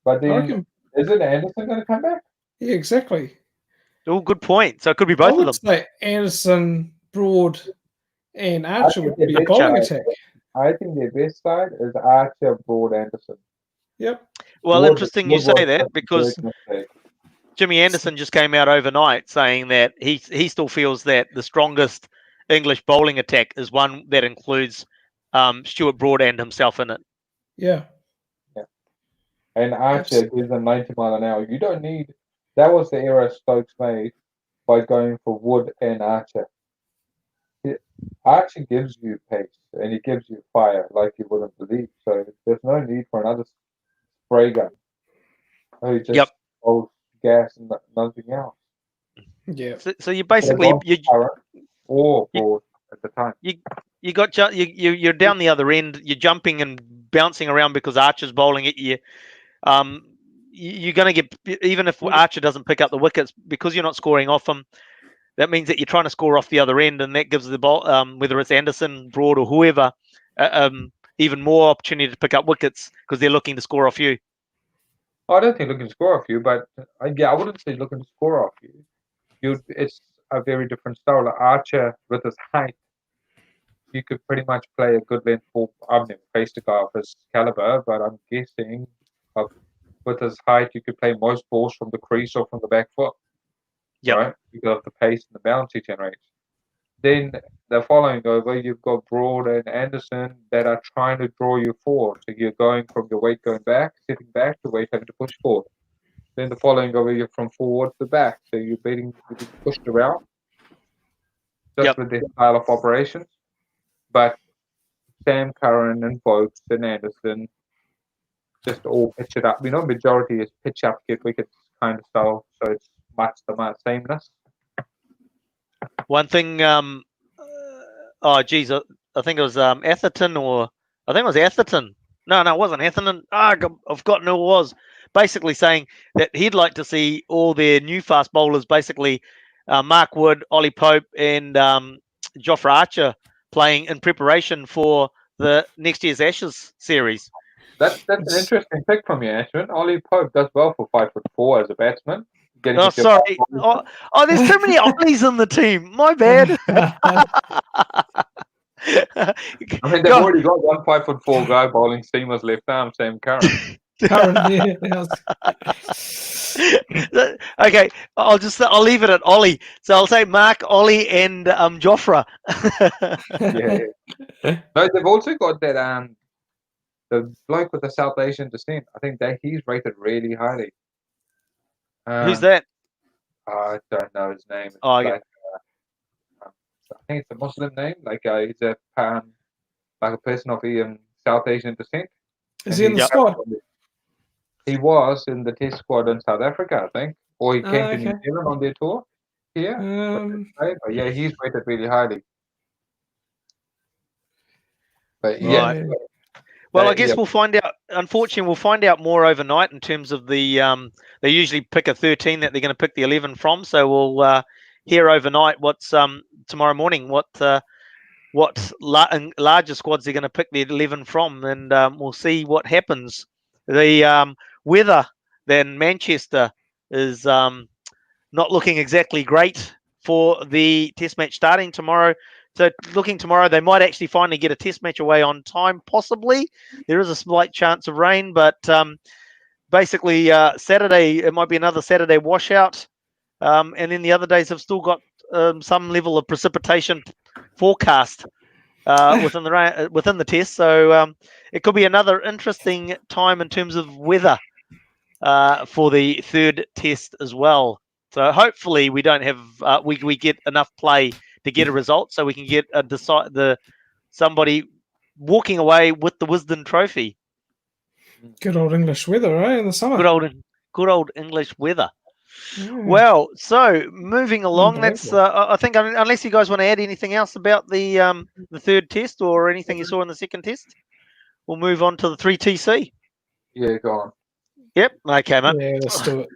S3: But then, isn't Anderson going to come back?
S2: Yeah, exactly.
S1: Oh, good point. So it could be both of them.
S2: Say Anderson, Broad, and Archer would be a bowling attack.
S3: I think their best side is Archer, Broad, Anderson.
S2: Yep.
S1: Well, Broad, interesting you say that because Jimmy Anderson just came out overnight saying that he still feels that the strongest English bowling attack is one that includes Stuart Broad and himself in it.
S2: Yeah.
S3: And Archer gives them 90 mile an hour. You don't need. That was the error Stokes made by going for Wood and Archer. Archer gives you pace and he gives you fire like you wouldn't believe. So there's no need for another spray gun who just holds gas and nothing else.
S2: Yeah.
S1: So you basically
S3: or Broad at the time.
S1: You're down the other end. You're jumping and bouncing around because Archer's bowling at you. You're going to get, even if Archer doesn't pick up the wickets, because you're not scoring off him, that means that you're trying to score off the other end, and that gives the ball, whether it's Anderson, Broad, or whoever, even more opportunity to pick up wickets because they're looking to score off you.
S3: I don't think looking to score off you, but I wouldn't say looking to score off you. It's a very different style. Archer, with his height, you could pretty much play a good length ball. I've never faced a guy of his caliber, but I'm guessing with his height, you could play most balls from the crease or from the back foot.
S1: Yeah.
S3: Right? Because of the pace and the bounce he generates. Then the following over, you've got Broad and Anderson that are trying to draw you forward. So you're going from your weight going back, sitting back to weight having to push forward. Then the following over, you're from forward to back. So you're being pushed around just with this style of operations. But Sam Curran and Vokes and Anderson just all pitch it up. Majority is pitch up, get wickets kind of style. So it's much the sameness.
S1: One thing, oh geez, I think it was Atherton, or I think it was Atherton. No, it wasn't Atherton. I've forgotten who it was. Basically saying that he'd like to see all their new fast bowlers, basically Mark Wood, Ollie Pope, and Jofra Archer, playing in preparation for the next year's Ashes series.
S3: That's an interesting pick from you, Ashwin. Ollie Pope does well for 5'4" as a batsman.
S1: Oh, sorry. Oh, there's too many Ollies in the team. My bad.
S3: I mean, they've already got one 5'4" guy bowling seamers left arm, Sam Curran.
S1: Okay, I'll leave it at Ollie. So I'll say Mark, Ollie, and Jofra.
S3: Yeah. No, they've also got that the bloke with the South Asian descent. I think that he's rated really highly.
S1: Who's that?
S3: I don't know his name. It's
S1: I
S3: think it's a Muslim name. Like he's like a person of South Asian descent.
S2: Is he in the squad?
S3: He was in the Test squad in South Africa, I think, or he came to New Zealand on their tour. Yeah, he's rated really highly. But yeah.
S1: Well, I guess we'll find out. Unfortunately, we'll find out more overnight in terms of the. They usually pick a 13 that they're going to pick the 11 from. So we'll hear overnight what's tomorrow morning what larger squads they're going to pick the 11 from, and we'll see what happens. The weather then Manchester is not looking exactly great for the Test match starting tomorrow. So looking tomorrow, they might actually finally get a Test match away on time, possibly. There is a slight chance of rain, but basically Saturday, it might be another Saturday washout. And then the other days have still got some level of precipitation forecast within the Test. So it could be another interesting time in terms of weather for the third Test as well. So hopefully we don't have we get enough play to get a result, so we can get somebody walking away with the Wisden Trophy.
S2: Good old English weather, eh? In the summer.
S1: Good old English weather. Yeah. Well, so moving along, that's I think unless you guys want to add anything else about the third Test or anything you saw in the second Test, we'll move on to the 3TC.
S3: Yeah, go on.
S1: Yep. Okay, mate.
S2: Yeah, let's do it.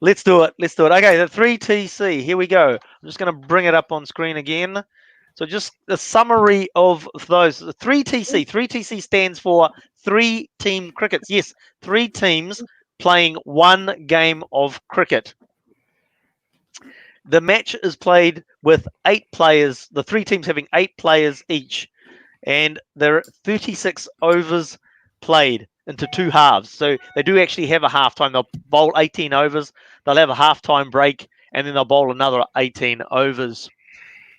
S1: Let's do it. Okay, the 3TC. Here we go. I'm just going to bring it up on screen again. So just a summary of those. The 3TC. 3TC stands for 3-team crickets. Yes, 3 teams playing 1 game of cricket. The match is played with 8 players. The 3 teams having 8 players each. And there are 36 overs played into 2 halves. So they do actually have a halftime. They'll bowl 18 overs. They'll have a halftime break, and then they'll bowl another 18 overs.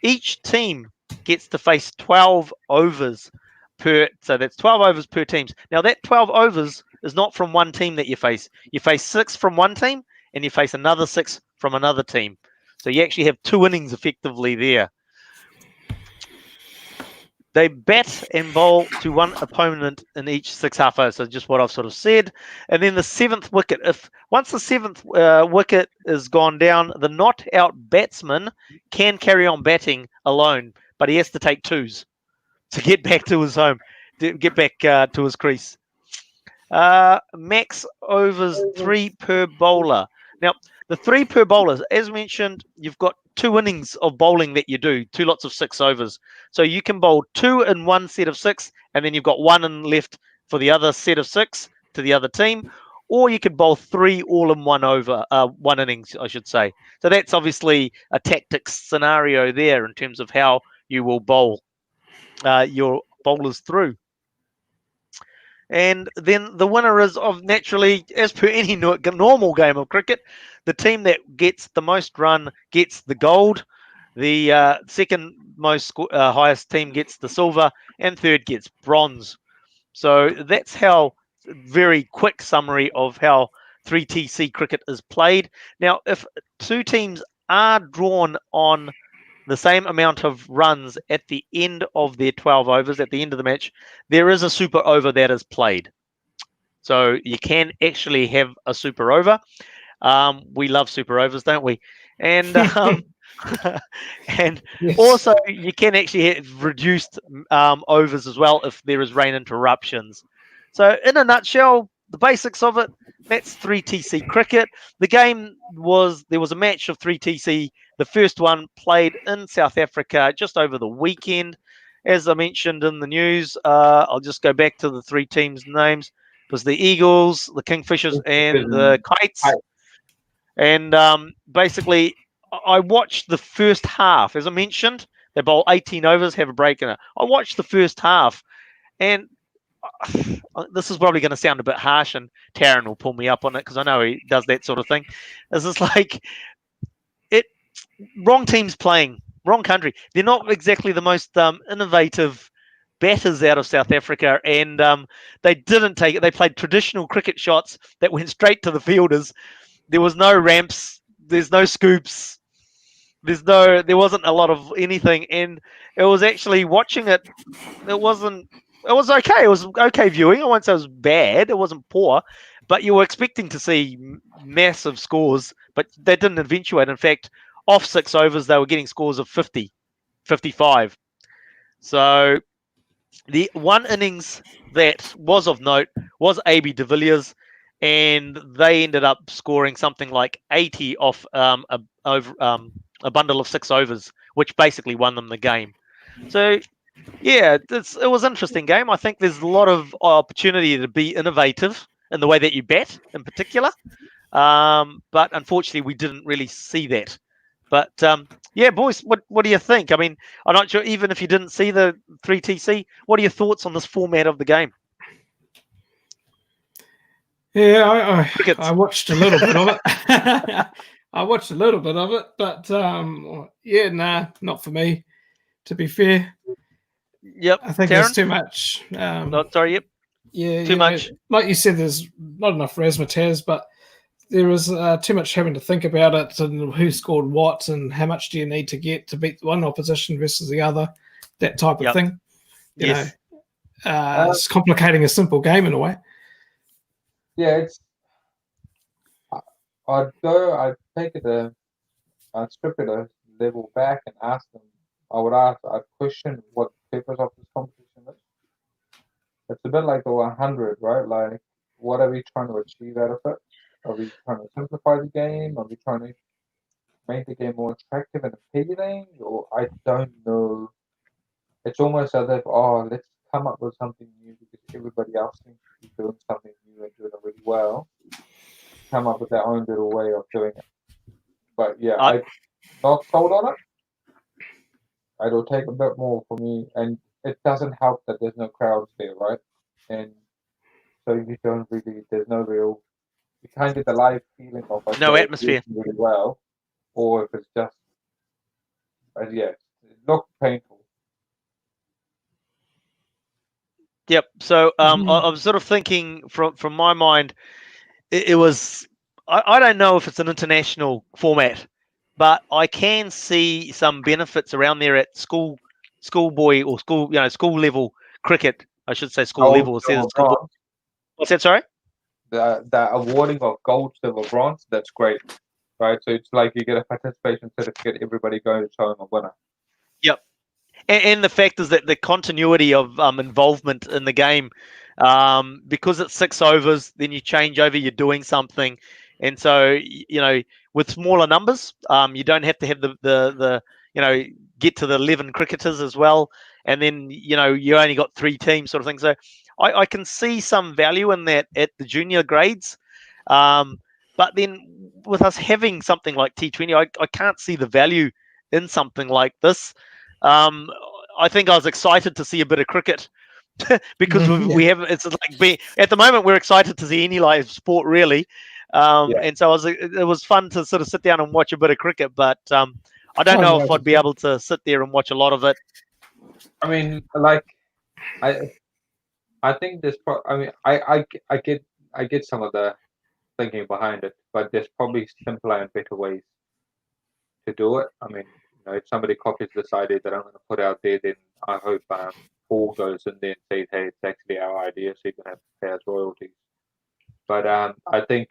S1: Each team gets to face 12 overs per. So that's 12 overs per team. Now that 12 overs is not from one team that you face. You face 6 from one team, and you face another 6 from another team. So you actually have 2 innings effectively there. They bat and bowl to one opponent in each 6 half overs. So just what I've sort of said. And then the 7th wicket. Once the 7th wicket is gone down, the not out batsman can carry on batting alone, but he has to take 2s to get back to his home, to get back to his crease. Max overs 3 per bowler. Now, the 3 per bowlers, as mentioned, you've got 2 innings of bowling that you do, 2 lots of 6 overs. So you can bowl 2 in one set of 6, and then you've got 1 in left for the other set of 6 to the other team. Or you could bowl 3 all in one over, 1 innings, I should say. So that's obviously a tactics scenario there in terms of how you will bowl your bowlers through. And then the winner is naturally, as per any normal game of cricket, the team that gets the most run gets the gold. The second most highest team gets the silver, and third gets bronze. So that's how very quick summary of how 3TC cricket is played. Now, if two teams are drawn on the same amount of runs at the end of their 12 overs, at the end of the match, there is a super over that is played. So you can actually have a super over. We love super overs, don't we? And and
S2: Yes.
S1: also you can actually have reduced overs as well if there is rain interruptions. So in a nutshell, the basics of it, that's 3TC cricket. The game there was a match of 3TC. The first one played in South Africa just over the weekend. As I mentioned in the news, I'll just go back to the three teams' names. It was the Eagles, the Kingfishers, and the Kites. And basically, I watched the first half. As I mentioned, they bowl 18 overs, have a break in it. I watched the first half, and this is probably going to sound a bit harsh, and Tarun will pull me up on it because I know he does that sort of thing. This is like wrong teams playing, wrong country. They're not exactly the most innovative batters out of South Africa, and they didn't take it. They played traditional cricket shots that went straight to the fielders. There was no ramps. There's no scoops. There wasn't a lot of anything, and it was actually watching it. It wasn't. It was okay. It was okay viewing. I won't say it was bad. It wasn't poor, but you were expecting to see massive scores, but they didn't eventuate. In fact, off 6 overs, they were getting scores of 50, 55. So the one innings that was of note was AB de Villiers, and they ended up scoring something like 80 off a bundle of 6 overs, which basically won them the game. So, yeah, it was an interesting game. I think there's a lot of opportunity to be innovative in the way that you bat, in particular. But unfortunately, we didn't really see that. But yeah, boys, what do you think? I mean, I'm not sure. Even if you didn't see the 3TC, what are your thoughts on this format of the game?
S2: Yeah, I watched a little bit of it. I watched a little bit of it, but yeah, nah, not for me. To be fair,
S1: Yep.
S2: I think
S1: Tarun?
S2: there's too much.
S1: Sorry, yep.
S2: Yeah,
S1: Too much.
S2: Like you said, there's not enough razzmatazz, but there is too much having to think about it and who scored what and how much do you need to get to beat one opposition versus the other, that type of thing. You know, it's complicating a simple game in a way.
S3: Yeah, I'd take it I'd strip it a level back and ask them. I'd question what the purpose of this competition is. It's a bit like the 100, right? Like, what are we trying to achieve out of it? Are we trying to simplify the game? Are we trying to make the game more attractive and appealing? Or I don't know. It's almost as if, let's come up with something new because everybody else seems to be doing something new and doing it really well. Come up with their own little way of doing it. But yeah, I'm not sold on it. It'll take a bit more for me, and it doesn't help that there's no crowds there, right? And so you don't really, there's no real, you can't get the live feeling of it.
S1: No atmosphere.
S3: Really well, or if it's just, yeah, it looked painful.
S1: Yep. So I'm sort of thinking from my mind, it was. I don't know if it's an international format, but I can see some benefits around there at schoolboy or school level cricket. I should say school level. What's that? Sorry.
S3: The awarding of gold, silver, bronze. That's great, right? So it's like you get a participation certificate. Everybody goes home a winner.
S1: Yep. And the fact is that the continuity of involvement in the game, because it's 6 overs, then you change over, you're doing something, and so with smaller numbers, you don't have to have the get to the 11 cricketers as well, and then you only got 3 teams sort of thing. So I can see some value in that at the junior grades, but then with us having something like T20, I can't see the value in something like this. I think I was excited to see a bit of cricket because we have. It's like at the moment we're excited to see any live sport really, and so it was fun to sort of sit down and watch a bit of cricket. But I don't know if I'd be able to sit there and watch a lot of it.
S3: I mean, like I think there's. I get some of the thinking behind it, but there's probably simpler and better ways to do it. I mean, if somebody copies this idea that I'm going to put out there, then I hope Paul goes in there and says, "Hey, it's actually our idea, so you can have to pay us royalties." But I think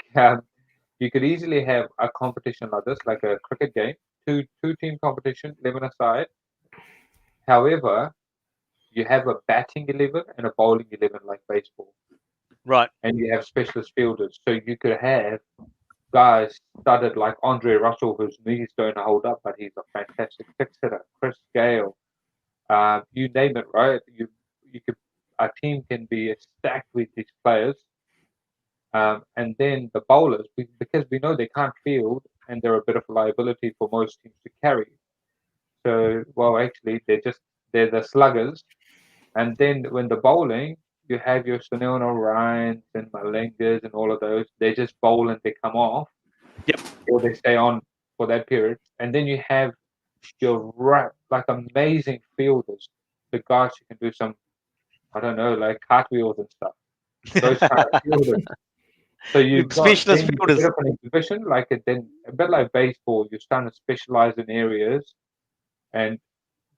S3: you could easily have a competition like this, like a cricket game, two team competition, 11 aside. However, you have a batting 11 and a bowling 11 like baseball,
S1: Right.
S3: and you have specialist fielders. So you could have guys studded like Andre Russell, whose knees don't hold up, but he's a fantastic fix hitter. Chris Gale, you name it, right? You could a team can be stacked with these players, and then the bowlers, because we know they can't field and they're a bit of a liability for most teams to carry. So, well, actually, they're the sluggers. And then when the bowling, you have your Sunil Ryans and Malengas and all of those. They just bowl and they come off.
S1: Yep.
S3: Or they stay on for that period. And then you have your like amazing fielders, the guys who can do some, I don't know, like cartwheels and stuff. Those kind of fielders. So you've got
S1: Specialist
S3: then
S1: fielders.
S3: a bit of an exhibition, like it then a bit like baseball. You're starting to specialize in areas, and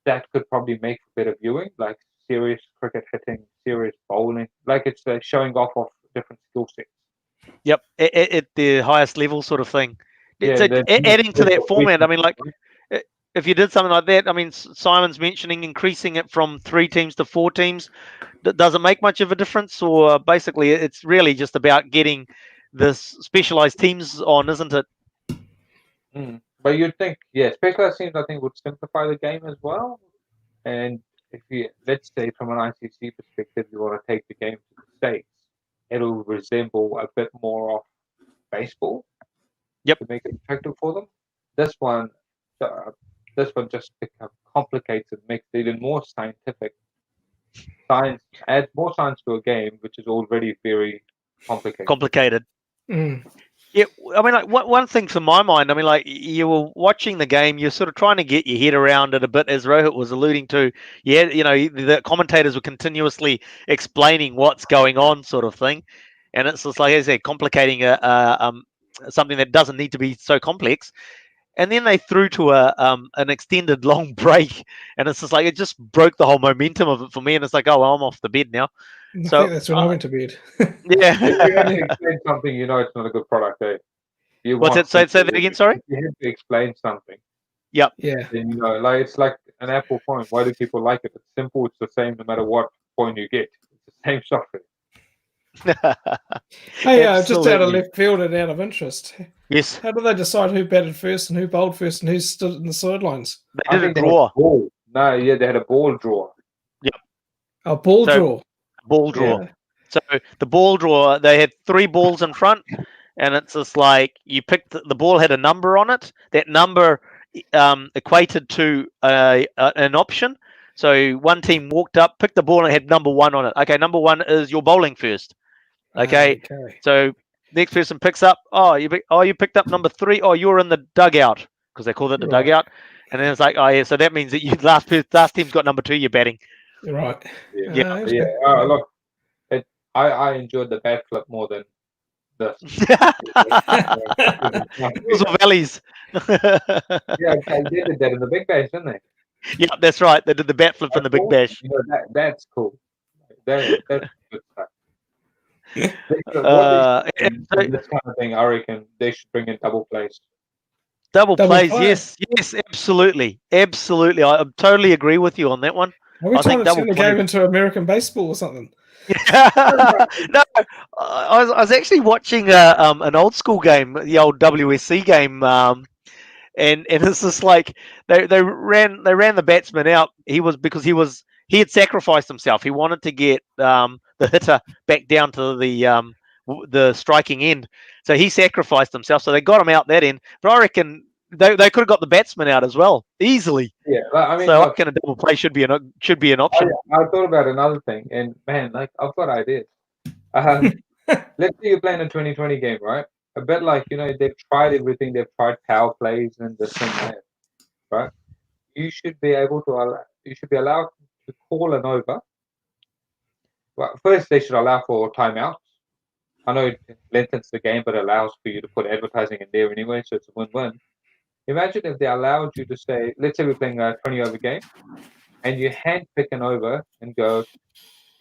S3: that could probably make better viewing, like serious cricket hitting, serious bowling, like it's showing off of different skill sets.
S1: Yep, at the highest level, sort of thing.
S3: Yeah,
S1: So adding to that
S3: what
S1: format, I mean, like if you did something like that, I mean, Simon's mentioning increasing it from 3 teams to 4 teams. Does it make much of a difference, or basically it's really just about getting this specialized teams on, isn't it?
S3: But you'd think, yeah, specialized teams I think would simplify the game as well. And if you, let's say from an ICC perspective, you want to take the game to the States, it'll resemble a bit more of baseball.
S1: Yep.
S3: To make it attractive for them. This one just complicates it, makes it even more scientific. Science adds more science to a game, which is already very complicated.
S1: Yeah, I mean, like one thing from my mind, I mean, like you were watching the game, you're sort of trying to get your head around it a bit, as Rohit was alluding to. Yeah, the commentators were continuously explaining what's going on, sort of thing, and it's just like, as I say, complicating something that doesn't need to be so complex. And then they threw to an extended long break, and it's just like it just broke the whole momentum of it for me. And it's like, oh, well, I'm off to bed now.
S2: I think that's when I went to bed.
S1: Yeah.
S3: If you only explain something, you know it's not a good product, eh?
S1: What's that? Say that again, sorry?
S3: You have to explain something.
S1: Yep.
S2: Yeah.
S3: Then like it's like an Apple phone. Why do people like it? It's simple. It's the same no matter what phone you get. It's the same software.
S2: Hey, just out of left field and out of interest.
S1: Yes.
S2: How do they decide who batted first and who bowled first and who stood in the sidelines?
S1: They did a draw.
S3: No, yeah, they had a ball draw.
S1: Yep.
S2: A ball draw.
S1: Ball draw.
S2: Yeah.
S1: So the ball draw, they had 3 balls in front, and it's just like you picked the ball had a number on it. That number equated to an option. So one team walked up, picked the ball, and it had number 1 on it. Okay, number 1 is you're bowling first. Okay. So next person picks up. Oh, you picked up number 3. Oh, you're in the dugout, because they called it the dugout. And then it's like, oh yeah, so that means that you last team's got number 2. You're batting.
S2: Right.
S3: Yeah. Look, I enjoyed the bat flip more than this.
S1: Hills or valleys.
S3: Yeah, they did that in the Big Bash, didn't they?
S1: Yeah, that's right. They did the bat flip in the Big Bash.
S3: That's cool. That's good stuff. This kind of thing, I reckon they should bring in double plays.
S1: Double plays, yes, absolutely. I totally agree with you on that one.
S2: Are we trying to turn the game into American baseball or something?
S1: No, I was actually watching an old school game, the old WSC game, and it's just like they ran the batsman out. He had sacrificed himself. He wanted to get the hitter back down to the striking end, so he sacrificed himself. So they got him out that end. But I reckon they could have got the batsman out as well easily.
S3: Yeah, I mean,
S1: so I reckon a double play should be an option.
S3: I thought about another thing, and man, like I've got ideas. Let's say you're playing a 2020 game, right? A bit like they've tried everything. They've tried power plays and this and that, right? You should be able to you should be allowed to call an over. Well, first they should allow for timeouts, I know it lengthens the game, but allows for you to put advertising in there anyway, so it's a win-win. Imagine if they allowed you to say, let's say we're playing a 20-over game, and you hand pick an over and go,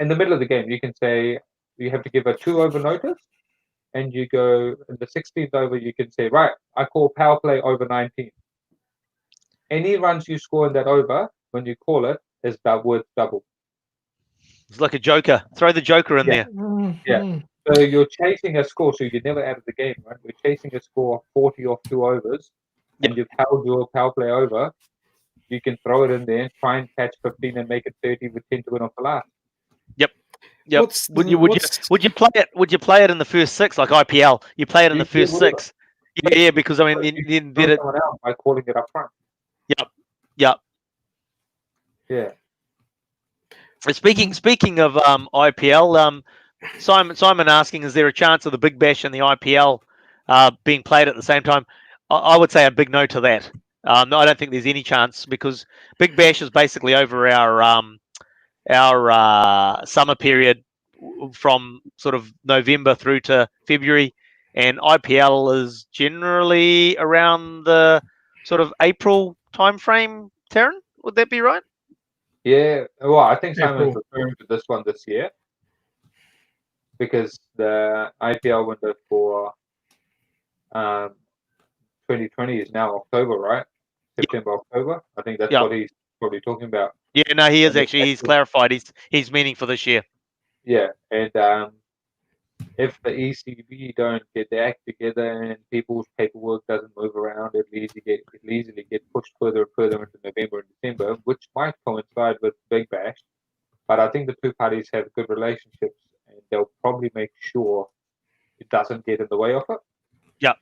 S3: in the middle of the game, you can say, you have to give a 2-over notice, and you go, in the 16th over, you can say, right, I call power play over 19. Any runs you score in that over, when you call it, is worth double.
S1: It's like a joker. Throw the joker in there.
S3: Yeah. So you're chasing a score, so you're never out of the game, right? You're chasing a score of 40 off 2 overs, and you've held your power play over. You can throw it in there, try and catch 15 and make it 30 with 10 to win off the last.
S1: Yep. Would you play it? Would you play it in the first 6 like IPL? You play it in the first 6. Yeah, because I mean, then
S3: did it someone else by calling it up front.
S1: Yep.
S3: Yeah.
S1: Speaking of IPL, Simon asking, is there a chance of the Big Bash and the IPL being played at the same time? I would say a big no to that. No, I don't think there's any chance because Big Bash is basically over our summer period from sort of November through to February, and IPL is generally around the sort of April timeframe. Tarun, would that be right?
S3: Yeah, well, I think Simon's referring to this one this year because the IPL window for 2020 is now October, right? September, October. I think that's what he's probably talking about.
S1: Yeah, no, he is actually. He's clarified. He's meaning for this year.
S3: Yeah, and if the ECB don't get their act together and people's paperwork doesn't move around, it'll easily get pushed further and further into November and December, which might coincide with Big Bash. But I think the two parties have good relationships, and they'll probably make sure it doesn't get in the way of it.
S1: Yeah.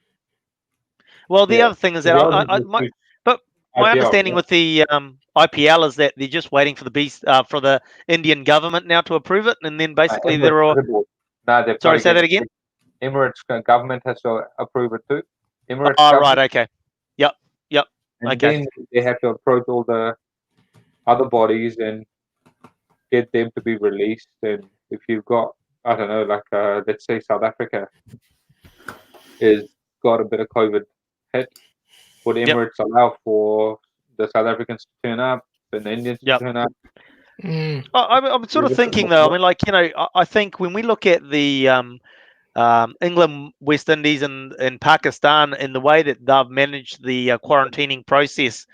S1: Well, the other thing is that my understanding with the IPL is that they're just waiting for the Indian government now to approve it, and then basically they're all. Sorry, say that again.
S3: Emirates government has to approve it too. Emirates.
S1: Oh, right. Okay. Yep.
S3: And then they have to approach all the other bodies and get them to be released. And if you've got, I don't know, like let's say South Africa is got a bit of COVID hit, would Emirates allow for the South Africans to turn up and the Indians to turn up?
S1: I'm sort of thinking though. I mean, I think when we look at the England, West Indies, and Pakistan in the way that they've managed the quarantining process,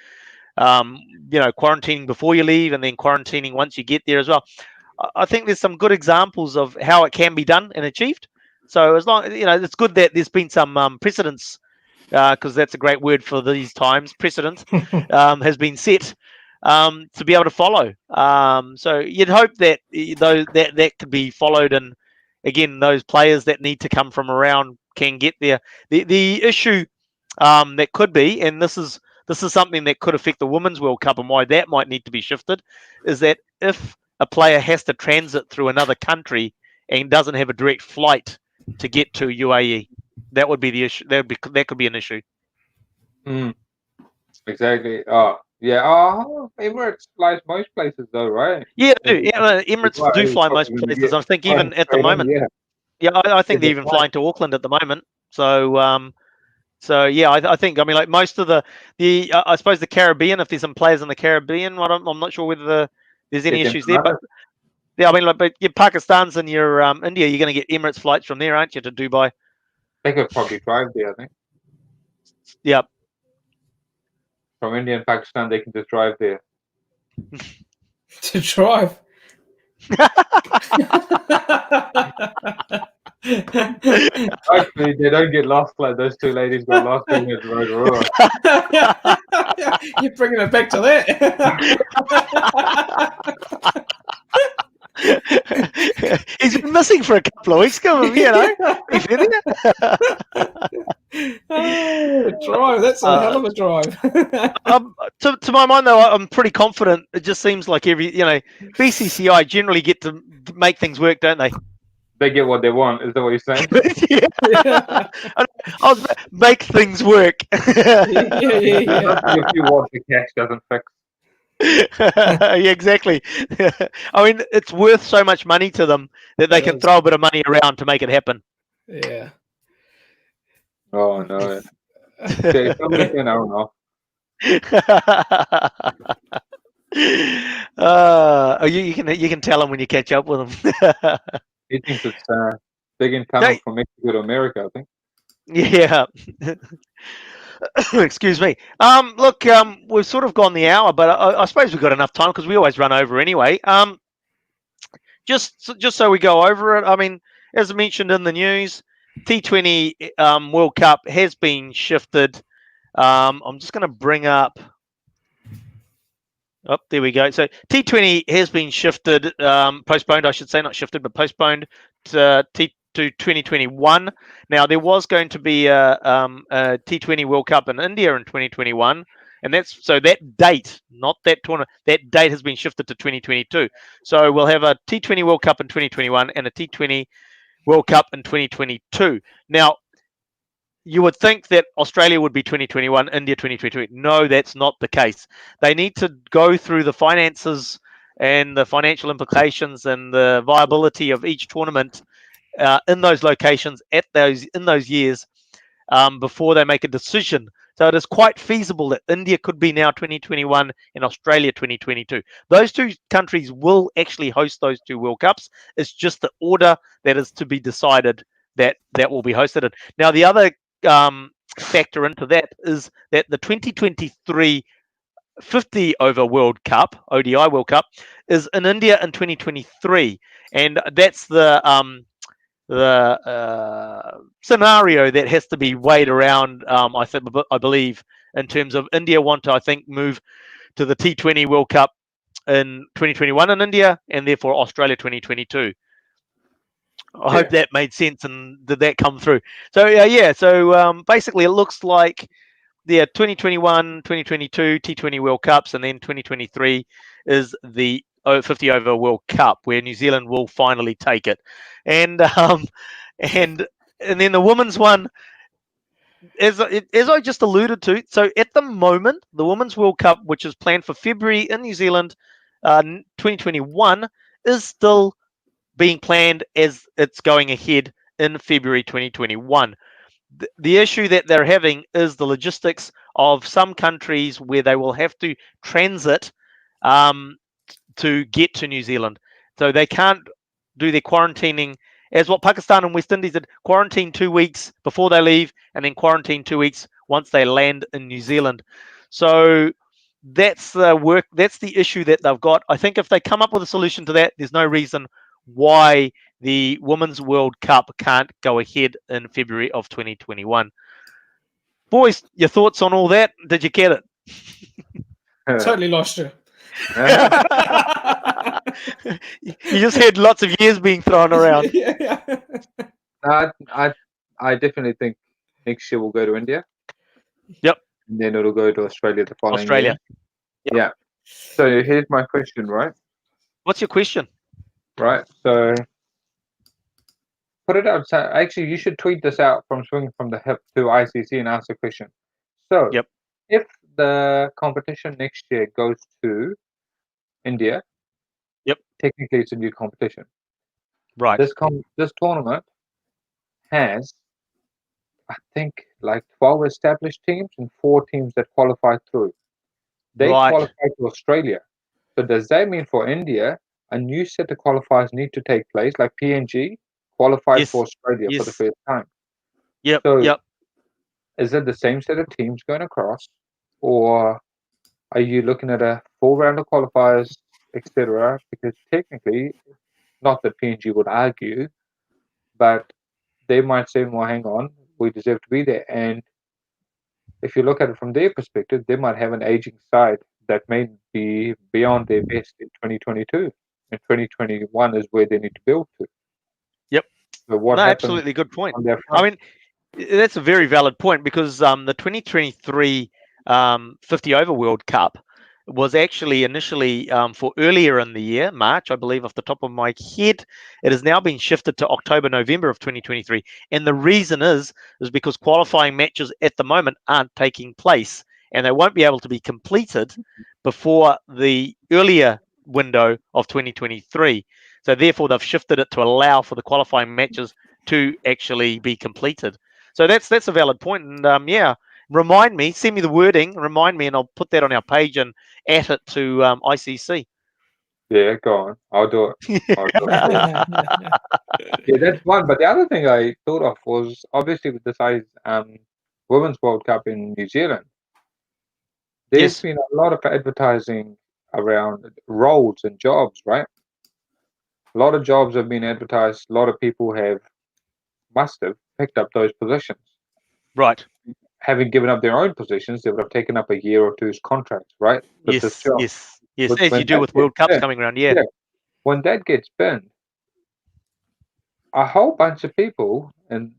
S1: quarantining before you leave and then quarantining once you get there as well. I think there's some good examples of how it can be done and achieved. So as long it's good that there's been some precedence, because that's a great word for these times. Precedent has been set to be able to follow. So you'd hope that that could be followed, and again, those players that need to come from around can get there. The issue that could be, and this is something that could affect the Women's World Cup and why that might need to be shifted, is that if a player has to transit through another country and doesn't have a direct flight to get to UAE, that would be the issue. That could be an issue.
S3: Exactly. Emirates flies most places though, right?
S1: Yeah, Emirates do fly most places. I think even at the moment. Yeah, I think they're even flying to Auckland at the moment. So, yeah, I think. I mean, like most of the I suppose the Caribbean. If there's some players in the Caribbean, I'm not sure whether there's any issues there. But yeah, I mean, but your Pakistan's and your India, you're going to get Emirates flights from there, aren't you, to Dubai?
S3: They could probably drive there, I think.
S1: Yep.
S3: From India and Pakistan, they can just drive there.
S2: To drive.
S3: Actually, they don't get lost like those two ladies got lost in the road.
S2: You're bringing it back to that.
S1: He's been missing for a couple of weeks. Come on,
S2: The drive, that's a hell of a drive.
S1: To my mind, though, I'm pretty confident. It just seems like BCCI generally get to make things work, don't they?
S3: They get what they want. Is that what you're saying?
S1: I'll make things work.
S2: Yeah.
S3: If you want, the cash doesn't fix.
S1: Yeah, exactly. I mean, it's worth so much money to them that they can throw a bit of money around to make it happen.
S2: Yeah.
S3: Oh no. Okay, somebody can, I don't know.
S1: You can tell him when you catch up with him.
S3: He thinks it's big in
S1: No,
S3: coming from Mexico to America, I think.
S1: yeah. Excuse me. Look, we've sort of gone the hour, but I suppose we've got enough time because we always run over anyway. Just so we go over it. I mean, as mentioned in the news, T20 World Cup has been shifted. I'm just going to bring up. Oh, there we go. So T20 has been shifted, postponed, I should say, not shifted, but postponed to 2021. Now, there was going to be a T20 World Cup in India in 2021, and that's so that date, not that tournament, that date has been shifted to 2022. So we'll have a T20 World Cup in 2021 and a T20 World Cup in 2022. Now, you would think that Australia would be 2021, India 2022. No, that's not the case. They need to go through the finances and the financial implications and the viability of each tournament in those locations in those years before they make a decision. So it is quite feasible that India could be now 2021 and Australia 2022. Those two countries will actually host those two World Cups. It's just the order that is to be decided that will be hosted in. Now, the other factor into that is that the 2023 50 over World Cup, ODI World Cup, is in India in 2023. And that's the scenario that has to be weighed around, I believe, in terms of India want to, I think, move to the T20 World Cup in 2021 in India, and therefore Australia 2022. I hope that made sense, and did that come through? So yeah. So basically, it looks like 2021, 2022 T20 World Cups, and then 2023 is the 50 over World Cup, where New Zealand will finally take it, and and then the women's one, as I just alluded to. So at the moment, the Women's World Cup, which is planned for February in New Zealand, 2021, is still being planned as it's going ahead in February 2021. The issue that they're having is the logistics of some countries where they will have to transit to get to New Zealand. So they can't do their quarantining as what Pakistan and West Indies did: quarantine 2 weeks before they leave and then quarantine 2 weeks once they land in New Zealand. So that's the issue that they've got. I think if they come up with a solution to that, there's no reason why the Women's World Cup can't go ahead in February of 2021. Boys, your thoughts on all that? Did you get it?
S2: Totally lost you.
S1: You just had lots of years being thrown around.
S2: Yeah.
S3: I definitely think next year we'll go to India.
S1: Yep.
S3: And then it'll go to Australia the following
S1: Australia.
S3: year. Yep. Yeah. So here's my question, right?
S1: What's your question?
S3: Right. So put it out. So actually, you should tweet this out from Swing from the Hip to ICC and ask the question. So
S1: Yep.
S3: if the competition next year goes to India,
S1: Yep.
S3: technically it's a new competition.
S1: Right.
S3: This tournament has, I think, like 12 established teams and 4 teams that qualify through. They
S1: Right.
S3: qualify to Australia. So does that mean for India, a new set of qualifiers need to take place, like PNG qualified
S1: Yes.
S3: for Australia for the
S1: Yes.
S3: first time?
S1: Yep.
S3: So
S1: Yep.
S3: is it the same set of teams going across, or are you looking at a full round of qualifiers, etc.? Because technically, not that PNG would argue, but they might say, well, hang on, we deserve to be there. And if you look at it from their perspective, they might have an aging side that may be beyond their best in 2022. And 2021 is where they need to build to.
S1: Yep.
S3: So what
S1: No,
S3: happens
S1: absolutely good point.
S3: on their
S1: I
S3: front?
S1: mean, that's a very valid point, because the 2023 50 over World Cup was actually initially for earlier in the year, March, I believe, off the top of my head. It has now been shifted to October, November of 2023. And the reason is because qualifying matches at the moment aren't taking place, and they won't be able to be completed before the earlier window of 2023. So therefore, they've shifted it to allow for the qualifying matches to actually be completed. So that's a valid point. And yeah, send me the wording, remind me, and I'll put that on our page and at it to ICC.
S3: Yeah, go on. I'll do it. I'll do it. Yeah, that's one. But the other thing I thought of was obviously with this Women's World Cup in New Zealand, there's
S1: Yes.
S3: been a lot of advertising around roles and jobs, right? A lot of jobs have been advertised. A lot of people must have picked up those positions.
S1: Right.
S3: Having given up their own positions, they would have taken up a year or two's contract, right? With this
S1: Yes.
S3: job.
S1: Yes. Yes.
S3: But
S1: As
S3: when
S1: you do
S3: that
S1: with World Cups
S3: yeah,
S1: coming around. Yeah.
S3: yeah, when that gets binned, a whole bunch of people in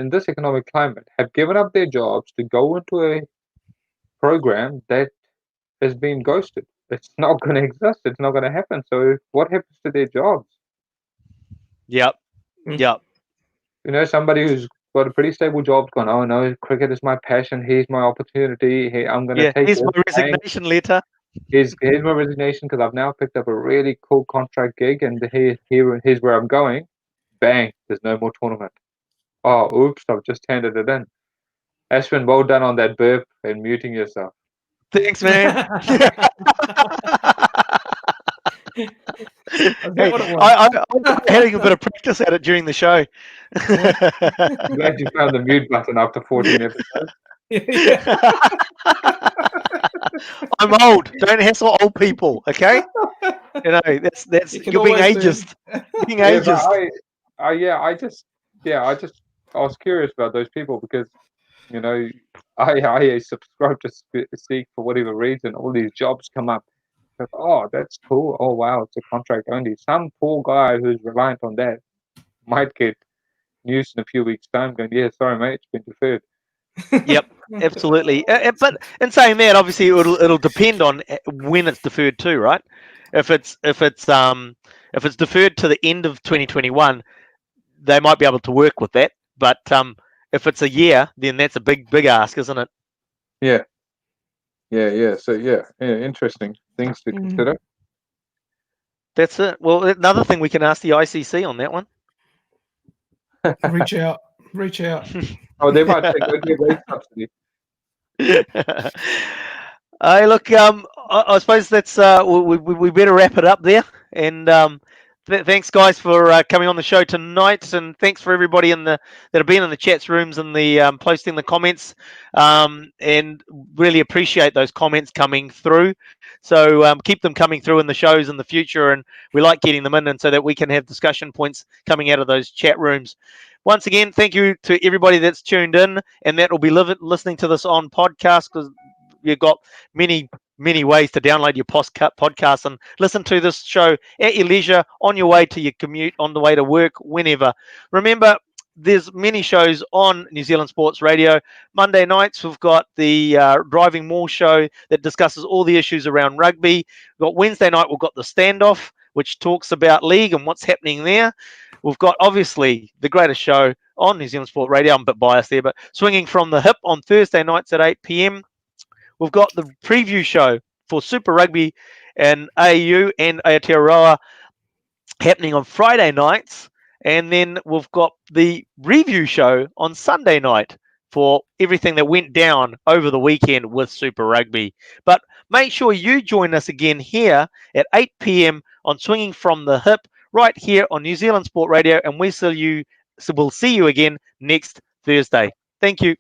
S3: this economic climate have given up their jobs to go into a program that has been ghosted. It's not going to exist. It's not going to happen. So what happens to their jobs?
S1: Yep.
S2: Mm.
S1: Yep.
S3: You know, somebody who's got a pretty stable job's gone, oh no, cricket is my passion. Here's my opportunity. Hey, I'm going to
S1: Yeah.
S3: take
S1: Here's my
S3: it. Bang.
S1: resignation letter.
S3: Here's my resignation because I've now picked up a really cool contract gig, and here's where I'm going. Bang! There's no more tournament. Oh, oops! I've just handed it in. Ashwin, well done on that burp and muting yourself.
S1: Thanks, man.
S2: Is that
S1: Hey,
S2: what it was?
S1: I'm having a bit of practice at it during the show.
S3: I'm glad you found the mute button after 14 episodes.
S2: Yeah.
S1: I'm old. Don't hassle old people, okay? You know, that's
S2: You can
S1: you're being
S2: always learn.
S1: ageist. Being
S3: Yeah, but
S1: ageist.
S3: I was curious about those people because, you know, I subscribe to Seek for whatever reason. All these jobs come up. Oh, that's cool. Oh, wow, it's a contract only. Some poor guy who's reliant on that might get news in a few weeks' time going, yeah, sorry, mate, it's been deferred.
S1: Yep, absolutely. But in saying that, obviously it'll depend on when it's deferred to, right? If it's deferred to the end of 2021, they might be able to work with that. But if it's a year, then that's a big ask, isn't it?
S3: Yeah. So, yeah, interesting things to consider.
S1: That's it. Well, another thing we can ask the ICC on that one.
S2: Reach out. Reach out.
S3: Oh, they might say, go get rate subsidy.
S1: Hey, look, I suppose that's we better wrap it up there. And thanks, guys, for coming on the show tonight, and thanks for everybody that have been in the chats rooms and the posting the comments. And really appreciate those comments coming through. So keep them coming through in the shows in the future, and we like getting them in, and so that we can have discussion points coming out of those chat rooms. Once again, thank you to everybody that's tuned in, and that will be listening to this on podcast, because you've got many ways to download your podcast and listen to this show at your leisure, on your way to your commute, on the way to work, whenever. Remember, there's many shows on New Zealand Sports Radio. Monday nights, we've got the Driving Mall show that discusses all the issues around rugby. We've got Wednesday night, we've got the Standoff, which talks about league and what's happening there. We've got, obviously, the greatest show on New Zealand Sport Radio. I'm a bit biased there, but Swinging from the Hip on Thursday nights at 8 p.m. We've got the preview show for Super Rugby and AU and Aotearoa happening on Friday nights. And then we've got the review show on Sunday night for everything that went down over the weekend with Super Rugby. But make sure you join us again here at 8 p.m. on Swinging from the Hip, right here on New Zealand Sport Radio. And we'll see you again next Thursday. Thank you.